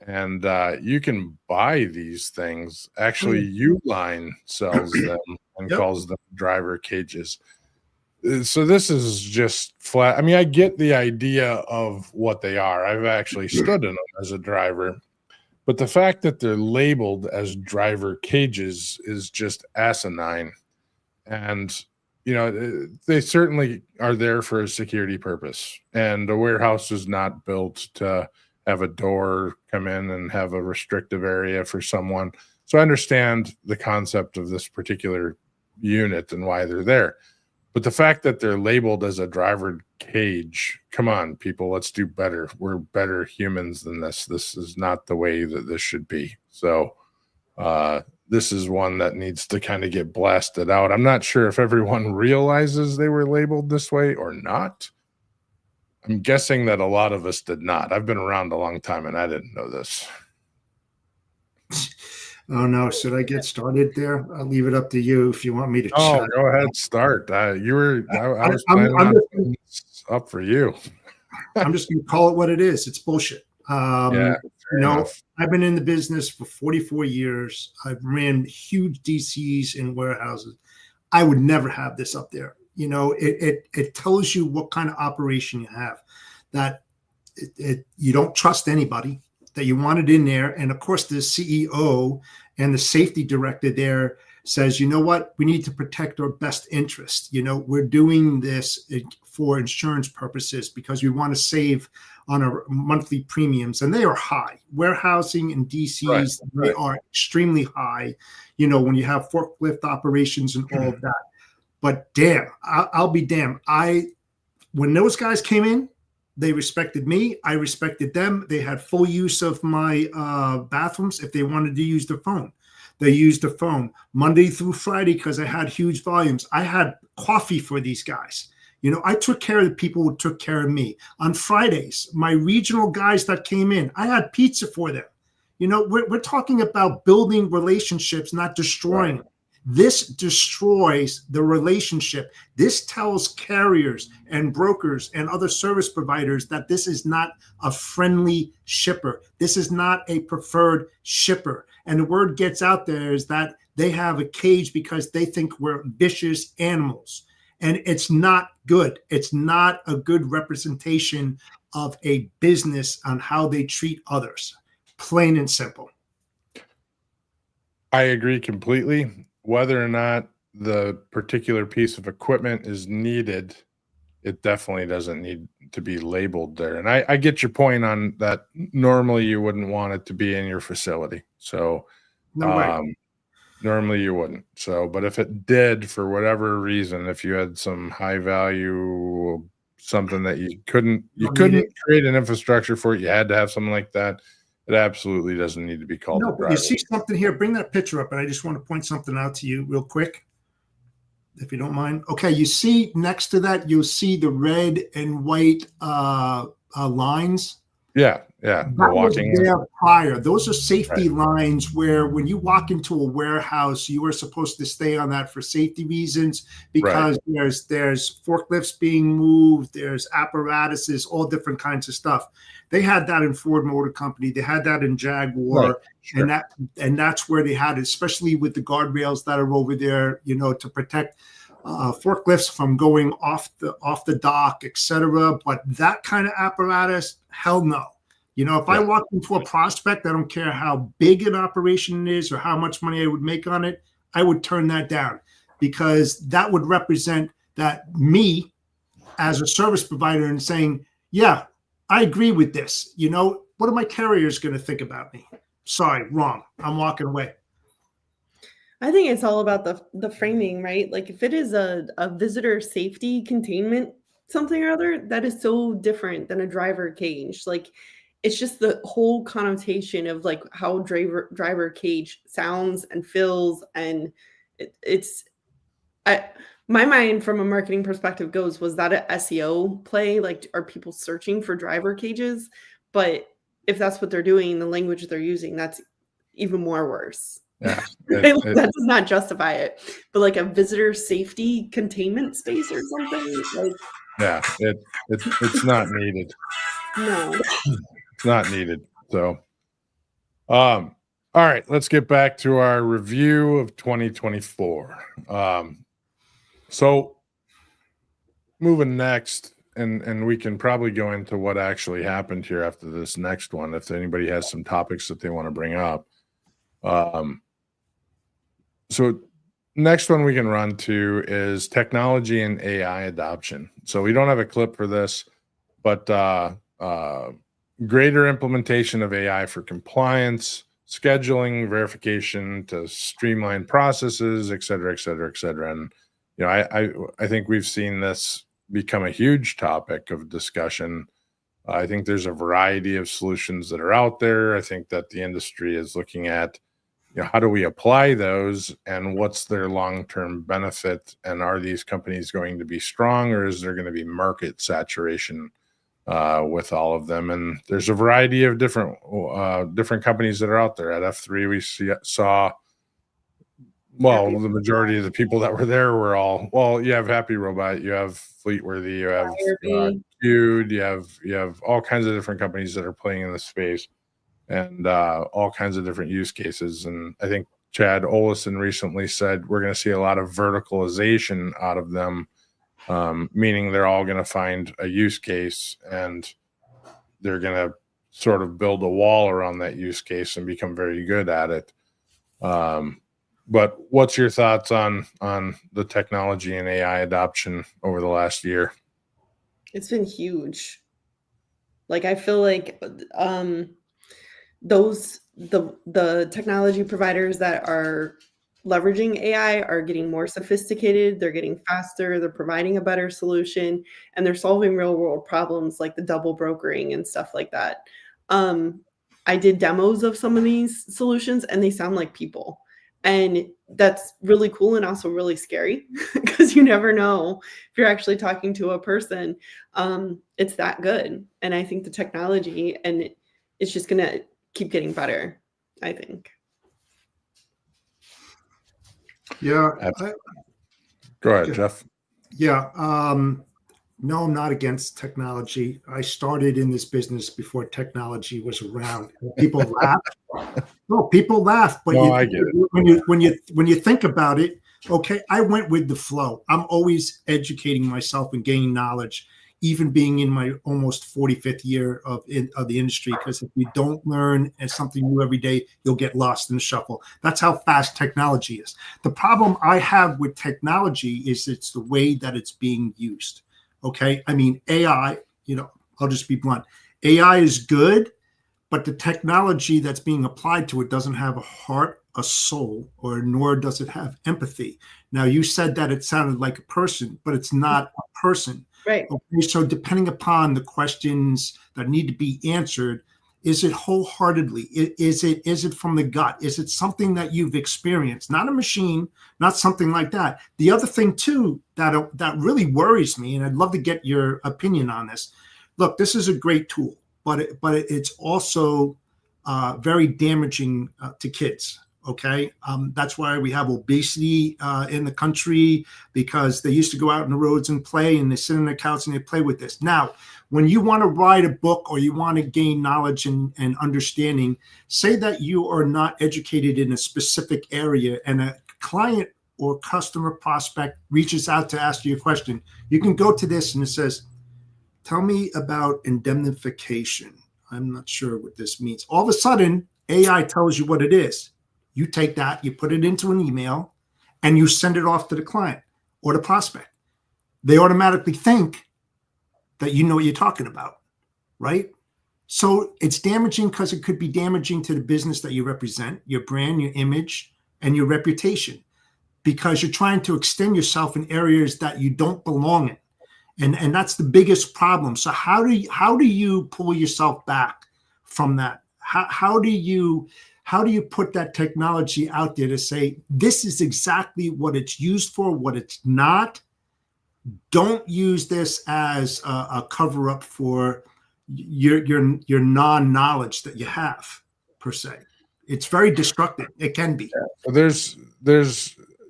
A: and you can buy these things. Actually, Uline sells them and calls them driver cages. So this is just flat. I mean, I get the idea of what they are. I've actually stood in them as a driver. But the fact that they're labeled as driver cages is just asinine. And, you know, they certainly are there for a security purpose. And a warehouse is not built to have a door come in and have a restrictive area for someone. So I understand the concept of this particular unit and why they're there. But the fact that they're labeled as a driver cage, come on, people, let's do better. We're better humans than this. This is not the way that this should be. So this is one that needs to kind of get blasted out. I'm not sure if everyone realizes they were labeled this way or not. I'm guessing that a lot of us did not. I've been around a long time and I didn't know this.
C: Oh no! Should I get started there? I'll leave it up to you if you want me to.
A: Oh, go ahead, start. You were. I was planning on up for you.
C: I'm just going to call it what it is. It's bullshit.
A: Yeah,
C: you know, I've been in the business for 44 years. I've ran huge DCs in warehouses. I would never have this up there. You know, it tells you what kind of operation you have. That you don't trust anybody. That you want it in there. And of course, the CEO and the safety director there says, you know what, we need to protect our best interest. You know, we're doing this for insurance purposes because we want to save on our monthly premiums. And they are high. Warehousing and DCs, they are extremely high, you know, when you have forklift operations and all of that. But damn, I'll be damned. When those guys came in, they respected me. I respected them. They had full use of my bathrooms. If they wanted to use the phone, they used the phone Monday through Friday because I had huge volumes. I had coffee for these guys. You know, I took care of the people who took care of me. On Fridays, my regional guys that came in, I had pizza for them. You know, we're talking about building relationships, not destroying them. This destroys the relationship. This tells carriers and brokers and other service providers that this is not a friendly shipper. This is not a preferred shipper. And the word gets out there is that they have a cage because they think we're vicious animals. And it's not good. It's not a good representation of a business on how they treat others. Plain and simple.
A: I agree completely. Whether or not the particular piece of equipment is needed, it definitely doesn't need to be labeled there. And I get your point on that. Normally, you wouldn't want it to be in your facility. So normally you wouldn't. So, but if it did, for whatever reason, if you had some high value, something that you couldn't create an infrastructure for it, you had to have something like that. It absolutely doesn't need to be called.
C: No, but you see something here. Bring that picture up, and I just want to point something out to you real quick, if you don't mind. Okay, you see next to that, you'll see the red and white lines.
A: Yeah.
C: That was there prior. Those are safety lines where when you walk into a warehouse, you are supposed to stay on that for safety reasons because there's forklifts being moved, there's apparatuses, all different kinds of stuff. They had that in Ford Motor Company. They had that in Jaguar, and that's where they had it, especially with the guardrails that are over there, you know, to protect forklifts from going off the dock, etc. But that kind of apparatus, hell no. You know, if I walk into a prospect, I don't care how big an operation it is or how much money I would make on it, I would turn that down, because that would represent that me as a service provider and saying, yeah, I agree with this. You know, what are my carriers going to think about me? Sorry, wrong. I'm walking away.
B: I think it's all about the framing, right? Like if it is a visitor safety containment something or other, that is so different than a driver cage. Like it's just the whole connotation of like how driver cage sounds and feels, and my mind from a marketing perspective goes, was that an SEO play? Like, are people searching for driver cages? But if that's what they're doing, the language they're using, that's even more worse.
A: Yeah,
B: that does not justify it. But like a visitor safety containment space or something, like
A: it's not needed.
B: No,
A: it's not needed. So, all right, let's get back to our review of 2024. So moving next, and we can probably go into what actually happened here after this next one, if anybody has some topics that they want to bring up. So next one we can run to is technology and AI adoption. So we don't have a clip for this, but greater implementation of AI for compliance, scheduling, verification to streamline processes, et cetera, et cetera, et cetera. And, you know, I think we've seen this become a huge topic of discussion. I think there's a variety of solutions that are out there. I think that the industry is looking at, you know, how do we apply those and what's their long-term benefit? And are these companies going to be strong, or is there going to be market saturation with all of them? And there's a variety of different companies that are out there. At F3, we saw, well, the majority of the people that were there were all, well, you have Happy Robot, you have Fleetworthy, you have Q'd, you have all kinds of different companies that are playing in the space, and all kinds of different use cases. And I think Chad Olison recently said we're going to see a lot of verticalization out of them, meaning they're all going to find a use case and they're going to sort of build a wall around that use case and become very good at it. But what's your thoughts on the technology and AI adoption over the last year?
B: It's been huge. Like I feel like the technology providers that are leveraging AI are getting more sophisticated, they're getting faster, they're providing a better solution, and they're solving real world problems like the double brokering and stuff like that. I did demos of some of these solutions and they sound like people. And that's really cool and also really scary because you never know if you're actually talking to a person. It's that good. And I think the technology, and it's just going to keep getting better, I think.
C: Yeah.
A: Go ahead, Jeff.
C: Yeah. No, I'm not against technology. I started in this business before technology was around. People laugh. No, people laugh. But
A: I get it.
C: When you think about it, okay, I went with the flow. I'm always educating myself and gaining knowledge, even being in my almost 45th year of the industry, because if you don't learn something new every day, you'll get lost in the shuffle. That's how fast technology is. The problem I have with technology is it's the way that it's being used. Okay. I mean, AI, I'll just be blunt. AI is good, but the technology that's being applied to it doesn't have a heart, a soul, or nor does it have empathy. Now, you said that it sounded like a person, but it's not a person.
B: Right.
C: Okay, so depending upon the questions that need to be answered, is it wholeheartedly? Is it from the gut? Is it something that you've experienced? Not a machine, not something like that. The other thing too that really worries me, and I'd love to get your opinion on this. Look, this is a great tool, but it's also very damaging to kids. Okay, that's why we have obesity in the country, because they used to go out on the roads and play, and they sit on their couch and they play with this. Now, when you want to write a book or you want to gain knowledge and understanding, say that you are not educated in a specific area and a client or customer prospect reaches out to ask you a question. You can go to this and it says, tell me about indemnification. I'm not sure what this means. All of a sudden, AI tells you what it is. You take that, you put it into an email, and you send it off to the client or the prospect. They automatically think that you know what you're talking about, right? So it's damaging because it could be damaging to the business that you represent, your brand, your image, and your reputation, because you're trying to extend yourself in areas that you don't belong in. And that's the biggest problem. So how do you pull yourself back from that? How do you put that technology out there to say, this is exactly what it's used for, what it's not? Don't use this as a cover up for your non-knowledge that you have, per se. It's very destructive. It can be.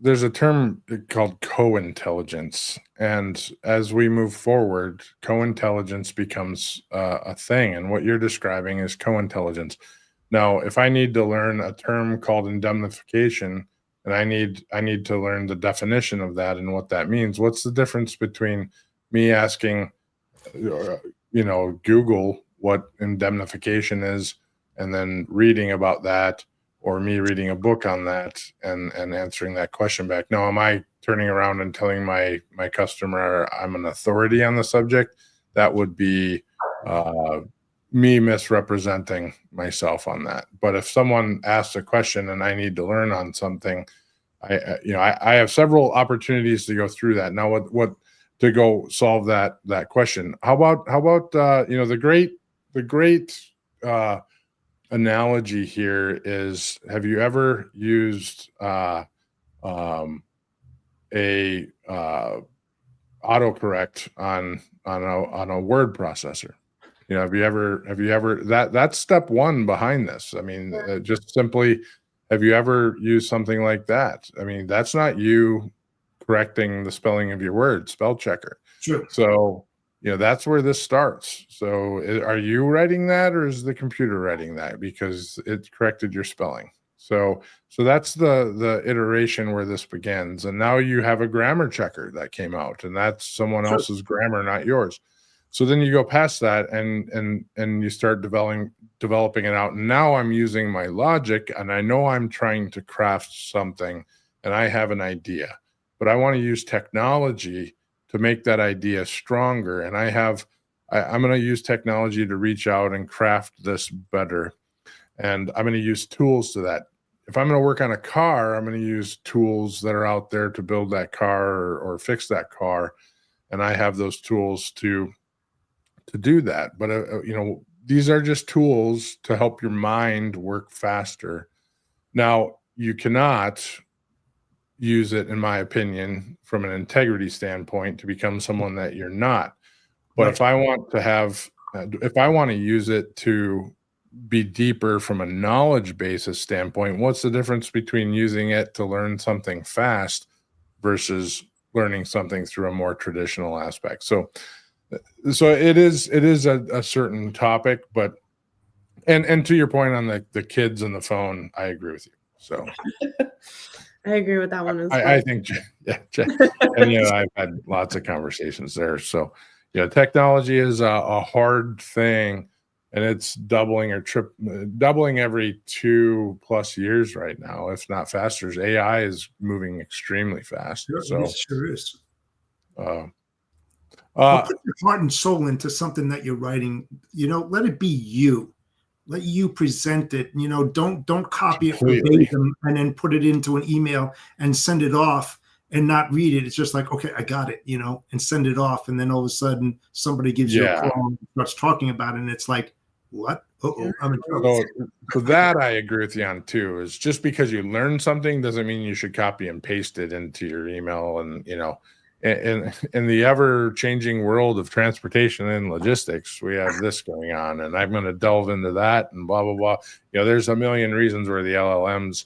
A: There's a term called co-intelligence, and as we move forward, co-intelligence becomes a thing. And what you're describing is co-intelligence. Now, if I need to learn a term called indemnification, and I need to learn the definition of that and what that means, what's the difference between me asking, Google what indemnification is, and then reading about that, or me reading a book on that and answering that question back? Now, am I turning around and telling my customer I'm an authority on the subject? That would be me misrepresenting myself on that. But if someone asks a question and I need to learn on something, I have several opportunities to go through that. Now, what to go solve that question? How about the great analogy here is, have you ever used a autocorrect on a word processor? Have you ever that's step one behind this? I mean, just simply, have you ever used something like that? I mean, that's not you correcting the spelling of your word, spell checker.
C: Sure.
A: So, that's where this starts. So are you writing that, or is the computer writing that because it corrected your spelling? So that's the iteration where this begins. And now you have a grammar checker that came out, and that's someone else's grammar, not yours. So then you go past that and you start developing it out. And now I'm using my logic, and I know I'm trying to craft something, and I have an idea, but I want to use technology to make that idea stronger. And I'm going to use technology to reach out and craft this better. And I'm going to use tools to that. If I'm going to work on a car, I'm going to use tools that are out there to build that car or fix that car. And I have those tools to do that. But, these are just tools to help your mind work faster. Now, you cannot use it, in my opinion, from an integrity standpoint, to become someone that you're not. But right. if I want to use it to be deeper from a knowledge basis standpoint, what's the difference between using it to learn something fast versus learning something through a more traditional aspect? So it is a certain topic, but and to your point on the kids and the phone, I agree with you. So
B: I agree with that one as well.
A: I think, and I've had lots of conversations there. So technology is a hard thing, and it's doubling every 2+ years right now, if not faster. AI is moving extremely fast.
C: Sure, it sure is.
A: Put
C: your heart and soul into something that you're writing. Let it be you. Let you present it. Don't copy it verbatim and then put it into an email and send it off and not read it. It's just like, okay, I got it, and send it off. And then all of a sudden somebody gives you a call and starts talking about it. And it's like, what? I'm in trouble.
A: So that I agree with you on too, is just because you learn something doesn't mean you should copy and paste it into your email. And, in the ever-changing world of transportation and logistics, we have this going on, and I'm going to delve into that and blah, blah, blah. There's a million reasons where the LLMs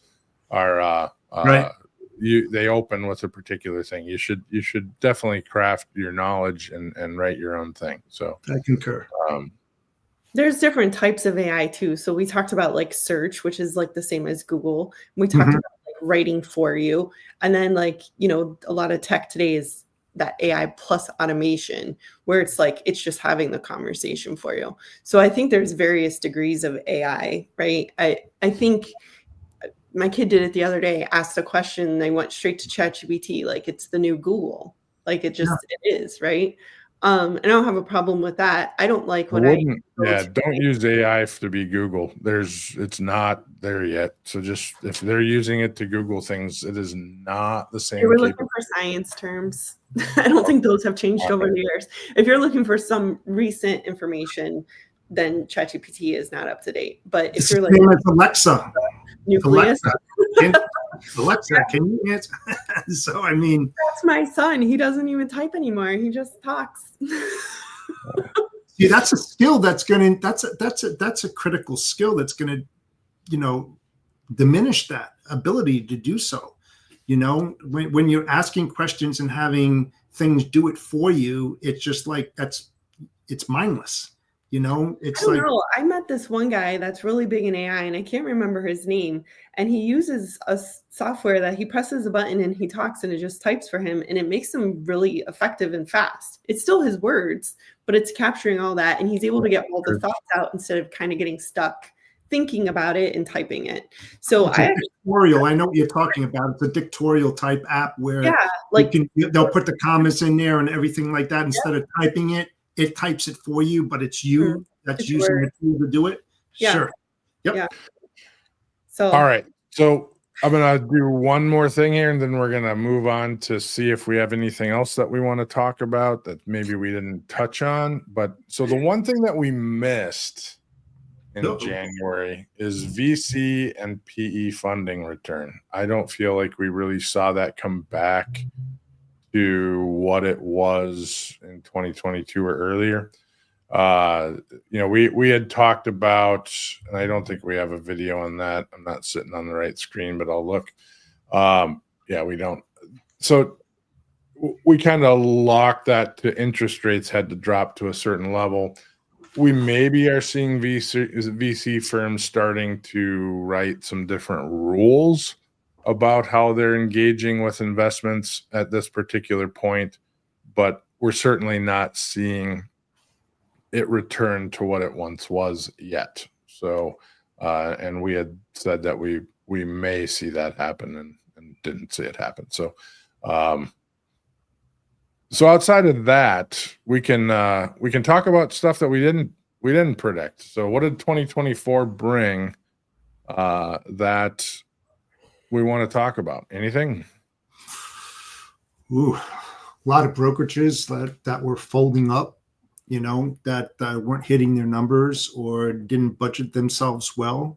A: are
C: right.
A: They open with a particular thing. You should definitely craft your knowledge and write your own thing. So
C: I concur.
B: There's different types of AI too. So we talked about like search, which is like the same as Google. We talked about like writing for you. And then a lot of tech today is that AI plus automation, where it's like it's just having the conversation for you. So I think there's various degrees of AI, right? I think my kid did it the other day, asked a question, they went straight to ChatGPT, like it's the new Google. Like it just it is, right? And I don't have a problem with that. I don't like when
A: don't use AI to be Google. It's not there yet. So just if they're using it to Google things, it is not the same.
B: We're looking for science terms. I don't think those have changed over the years. If you're looking for some recent information, then ChatGPT is not up to date. But if you're like
C: Alexa,
B: nucleus,
C: Alexa, can you answer? So I mean,
B: that's my son. He doesn't even type anymore. He just talks.
C: See, that's a skill that's a critical skill that's gonna, diminish that ability to do so. When you're asking questions and having things do it for you, it's just like it's mindless. It's
B: I don't know. I met this one guy that's really big in AI, and I can't remember his name. And he uses a software that he presses a button and he talks, and it just types for him, and it makes him really effective and fast. It's still his words, but it's capturing all that, and he's able to get all the thoughts out instead of kind of getting stuck thinking about it and typing it. So
C: dictorial. I know what you're talking about. It's a dictorial type app where they'll put the commas in there and everything like that. Instead of typing it, it types it for you, but it's you that's using the tool to do it.
B: Yeah.
C: Sure. Yep.
B: Yeah. So
A: all right. So I'm gonna do one more thing here, and then we're gonna move on to see if we have anything else that we want to talk about that maybe we didn't touch on. But so the one thing that we missed in January is VC and PE funding return. I don't feel like we really saw that come back to what it was in 2022 or earlier. We had talked about, and I don't think we have a video on that. I'm not sitting on the right screen, but I'll look. We don't. So we kind of locked that to interest rates had to drop to a certain level. We maybe are seeing VC firms starting to write some different rules about how they're engaging with investments at this particular point, but we're certainly not seeing it return to what it once was yet. So, and we had said that we may see that happen and didn't see it happen. So, so outside of that, we can talk about stuff that we didn't predict. So what did 2024 bring that we want to talk about? Anything?
C: Ooh, a lot of brokerages that were folding up, that weren't hitting their numbers or didn't budget themselves well.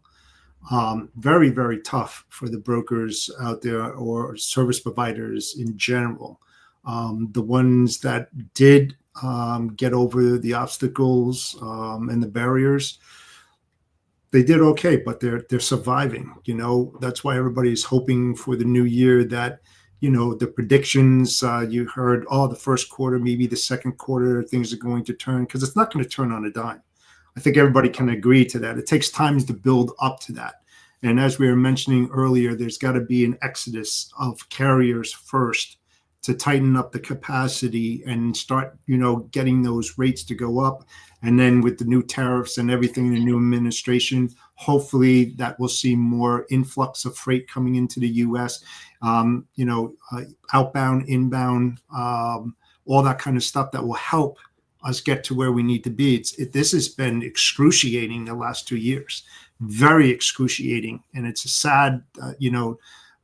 C: Very, very tough for the brokers out there or service providers in general. The ones that did get over the obstacles and the barriers, they did okay, but they're surviving. That's why everybody's hoping for the new year that, the predictions you heard, the first quarter, maybe the second quarter, things are going to turn, because it's not going to turn on a dime. I think everybody can agree to that. It takes time to build up to that. And as we were mentioning earlier, there's got to be an exodus of carriers first to tighten up the capacity and start, getting those rates to go up. And then with the new tariffs and everything in the new administration, hopefully that will see more influx of freight coming into the U.S., outbound, inbound, all that kind of stuff that will help us get to where we need to be. This has been excruciating the last 2 years, very excruciating. And it's a sad,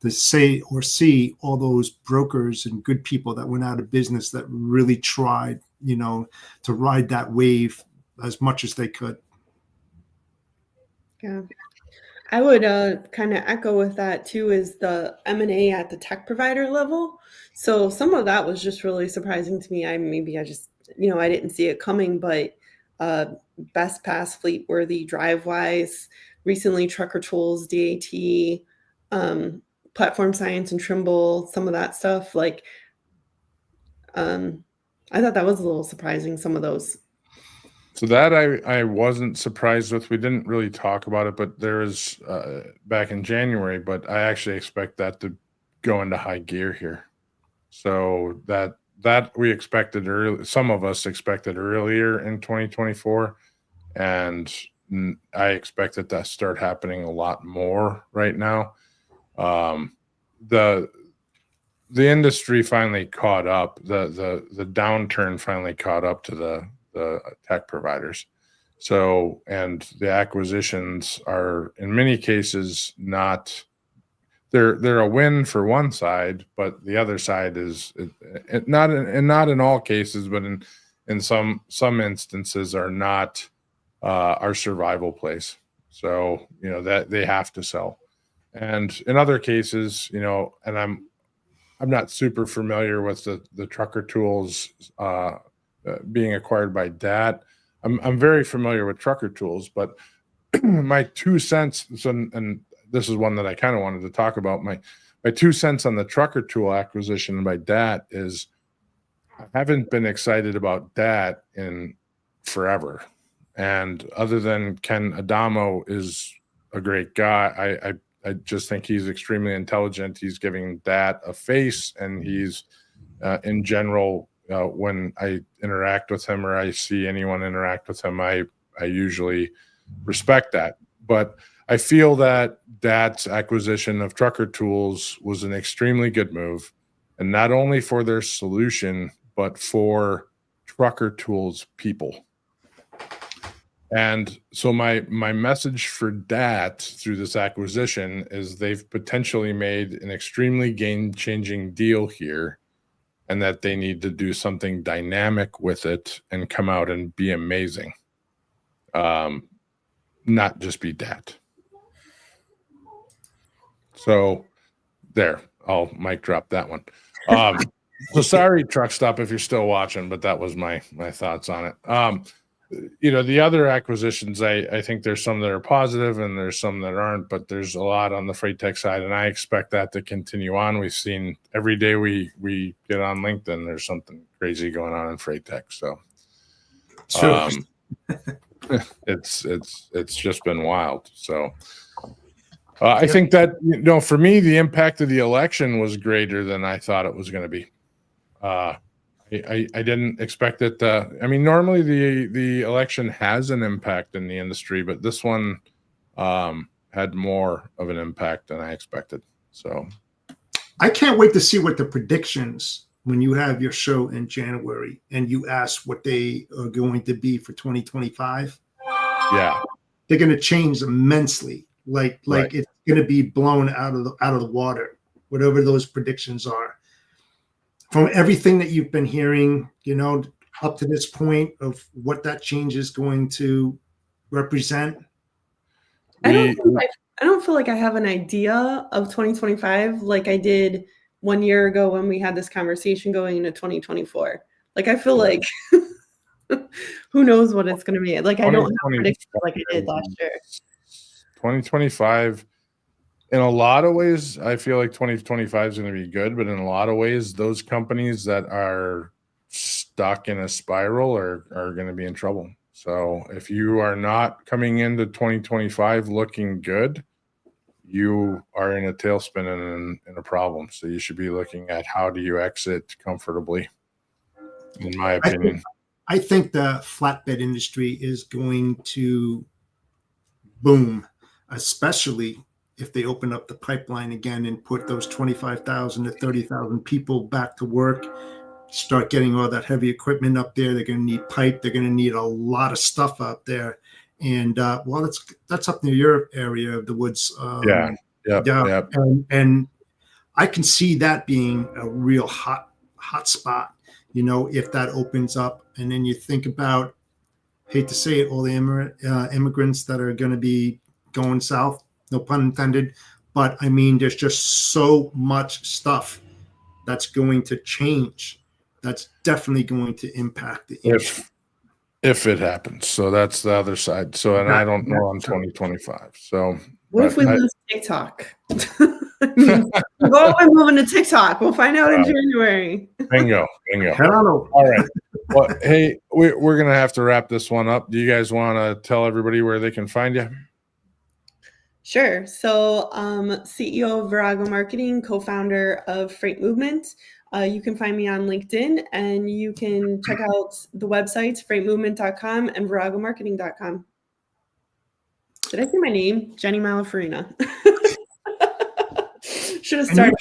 C: to say or see all those brokers and good people that went out of business that really tried, to ride that wave as much as they could.
B: Yeah. I would kind of echo with that too, is the M&A at the tech provider level. So some of that was just really surprising to me. I didn't see it coming, but BestPass, Fleetworthy, DriveWise, recently Trucker Tools, DAT, Platform Science and Trimble, some of that stuff. I thought that was a little surprising, some of those.
A: So that I wasn't surprised with. We didn't really talk about it, but there is back in January, but I actually expect that to go into high gear here. So that that we expected early. Some of us expected earlier in 2024, and I expect it to start happening a lot more right now. The industry finally caught up. The downturn finally caught up to the tech providers. So, and the acquisitions are in many cases not. They're a win for one side, but the other side is not in all cases, but in some instances are not our survival place. So, that they have to sell. And in other cases, and I'm not super familiar with the Trucker Tools being acquired by DAT. I'm very familiar with Trucker Tools, but my 2 cents, and this is one that I kind of wanted to talk about. My 2 cents on the Trucker Tool acquisition by DAT is I haven't been excited about DAT in forever. And other than Ken Adamo is a great guy, I just think he's extremely intelligent. He's giving DAT a face, and he's in general, when I interact with him or I see anyone interact with him, I usually respect that. But I feel that DAT's acquisition of Trucker Tools was an extremely good move, and not only for their solution, but for Trucker Tools people. And so my message for DAT through this acquisition is they've potentially made an extremely game-changing deal here, and that they need to do something dynamic with it and come out and be amazing. Not just be DAT. So there, I'll mic drop that one. So sorry, Truck Stop, if you're still watching, but that was my thoughts on it. The other acquisitions, I think there's some that are positive and there's some that aren't, but there's a lot on the freight tech side, and I expect that to continue on. We've seen every day we get on LinkedIn, there's something crazy going on in freight tech. So it's just been wild. So I think that, for me, the impact of the election was greater than I thought it was going to be. I didn't expect it. Normally the election has an impact in the industry, but this one had more of an impact than I expected. So
C: I can't wait to see what the predictions, when you have your show in January and you ask what they are going to be for 2025.
A: Yeah,
C: they're going to change immensely. Like
A: right.
C: It's going to be blown out of the water, whatever those predictions are. From everything that you've been hearing, up to this point of what that change is going to represent.
B: I don't feel like I have an idea of 2025 like I did 1 year ago when we had this conversation going into 2024. Like I feel like who knows what it's going to be. Like I don't have predictions like I did last year.
A: 2025, in a lot of ways, I feel like 2025 is going to be good, but in a lot of ways, those companies that are stuck in a spiral are going to be in trouble. So if you are not coming into 2025 looking good, you are in a tailspin and in a problem. So you should be looking at how do you exit comfortably, in my opinion.
C: I think the flatbed industry is going to boom, especially if they open up the pipeline again and put those 25,000 to 30,000 people back to work, start getting all that heavy equipment up there. They're going to need pipe. They're going to need a lot of stuff out there. And that's up near your area of the woods.
A: Yeah.
C: And I can see that being a real hot spot, if that opens up. And then you think about, hate to say it, all the immigrants that are going to be going south, no pun intended. But I mean, there's just so much stuff that's going to change. That's definitely going to impact the industry.
A: If it happens. So that's the other side. So, and I don't know on 2025. So
B: what if we lose TikTok? We're moving to TikTok. We'll find out in January.
A: Bingo.
C: Hello.
A: All right. Well, hey, we're going to have to wrap this one up. Do you guys want to tell everybody where they can find you?
B: Sure. So CEO of Virago Marketing, co-founder of Freight Movement. You can find me on LinkedIn, and you can check out the websites, freightmovement.com and viragomarketing.com. Did I say my name? Jenny Malafarina. Should have started.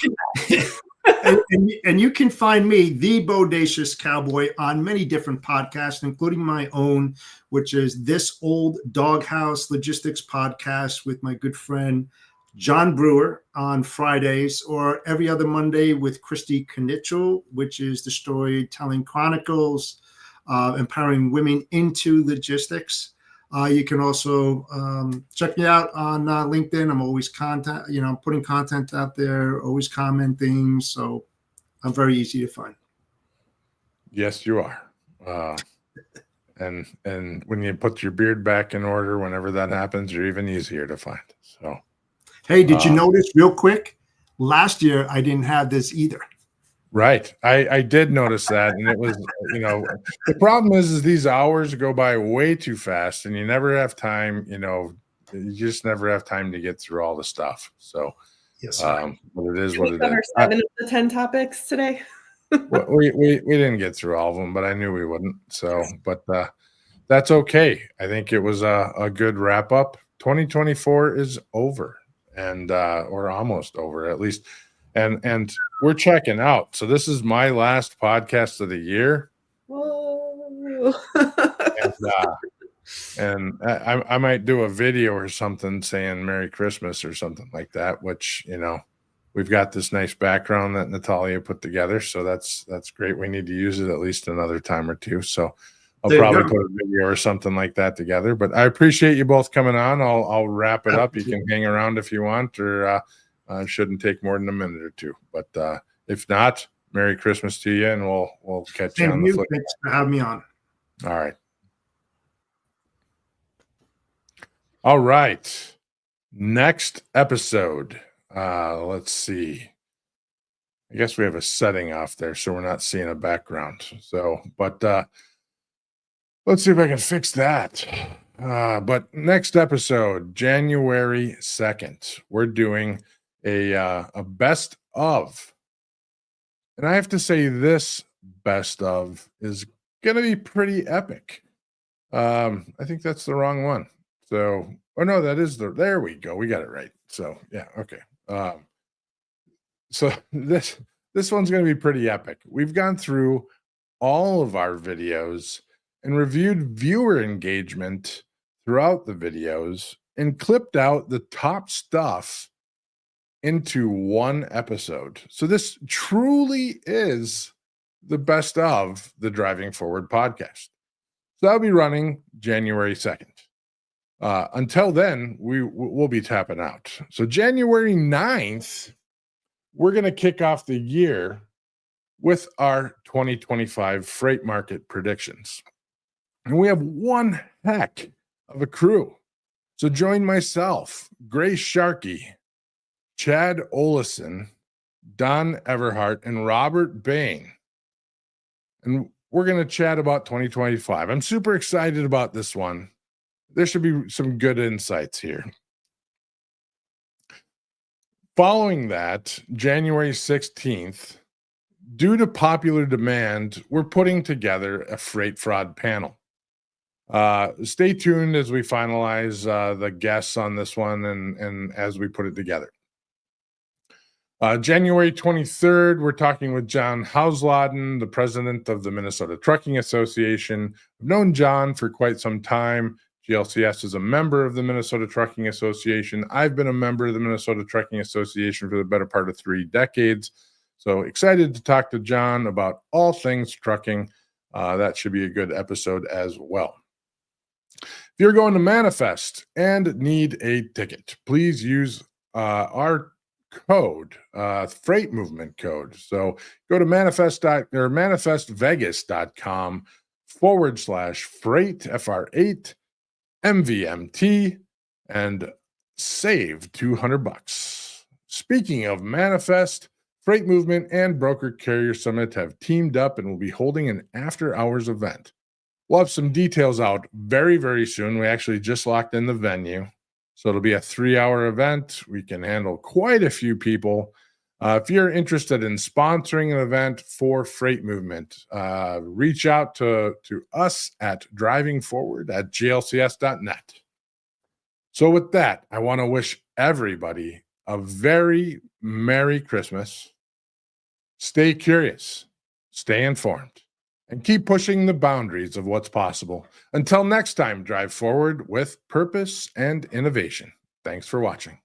C: And you can find me, the Bodacious Cowboy, on many different podcasts, including my own, which is This Old Doghouse Logistics Podcast with my good friend John Brewer on Fridays, or every other Monday with Christy Knichel, which is the Storytelling Chronicles, empowering women into logistics. You can also check me out on LinkedIn. I'm always I'm putting content out there, always commenting. So I'm very easy to find.
A: Yes, you are. And when you put your beard back in order, whenever that happens, you're even easier to find. So,
C: hey, did you notice real quick? Last year, I didn't have this either.
A: Right. I did notice that. And it was, the problem is these hours go by way too fast, and you never have time, you just never have time to get through all the stuff. So,
C: yes,
A: but it is what it
B: cover
A: is.
B: 7 of the 10 topics today.
A: we didn't get through all of them, but I knew we wouldn't. So, but that's okay. I think it was a good wrap up. 2024 is over, and or almost over, at least. And we're checking out. So this is my last podcast of the year.
B: Whoa.
A: and I might do a video or something saying Merry Christmas or something like that, which, we've got this nice background that Natalia put together. So that's great. We need to use it at least another time or two. So I'll probably put a video or something like that together, but I appreciate you both coming on. I'll wrap it up. You can hang around if you want, or shouldn't take more than a minute or two. But if not, Merry Christmas to you, and we'll catch you on the flip.
C: Thanks for having me on.
A: All right. All right. Next episode. Let's see. I guess we have a setting off there, so we're not seeing a background. So, but let's see if I can fix that. But next episode, January 2nd, we're doing a best of. And I have to say, this best of is going to be pretty epic. I think that's the wrong one. So, oh no, that is there we go. We got it right. So, yeah, okay. So this one's going to be pretty epic. We've gone through all of our videos and reviewed viewer engagement throughout the videos and clipped out the top stuff into one episode. So this truly is the best of the Driving Forward podcast. So that'll be running January 2nd. Until then, we'll be tapping out. So January 9th, we're going to kick off the year with our 2025 freight market predictions. And we have one heck of a crew. So join myself, Grace Sharkey, Chad Olison, Don Everhart, and Robert Bain. And we're going to chat about 2025. I'm super excited about this one. There should be some good insights here. Following that, January 16th, due to popular demand, we're putting together a freight fraud panel. Stay tuned as we finalize the guests on this one and as we put it together. January 23rd, we're talking with John Hausladen, the president of the Minnesota Trucking Association. I've known John for quite some time. GLCS is a member of the Minnesota Trucking Association. I've been a member of the Minnesota Trucking Association for the better part of 3 decades. So excited to talk to John about all things trucking. That should be a good episode as well. If you're going to Manifest and need a ticket, please use our code, freight movement code. So go to manifestvegas.com/freight, FR8 MVMT, and save $200. Speaking of Manifest, Freight Movement and Broker Carrier Summit have teamed up and will be holding an after-hours event. We'll have some details out very, very soon. We actually just locked in the venue. So it'll be a 3-hour event. We can handle quite a few people. If you're interested in sponsoring an event for freight movement, reach out to us at drivingforward@glcs.net. So with that, I want to wish everybody a very Merry Christmas. Stay curious, stay informed, and keep pushing the boundaries of what's possible. Until next time, drive forward with purpose and innovation. Thanks for watching.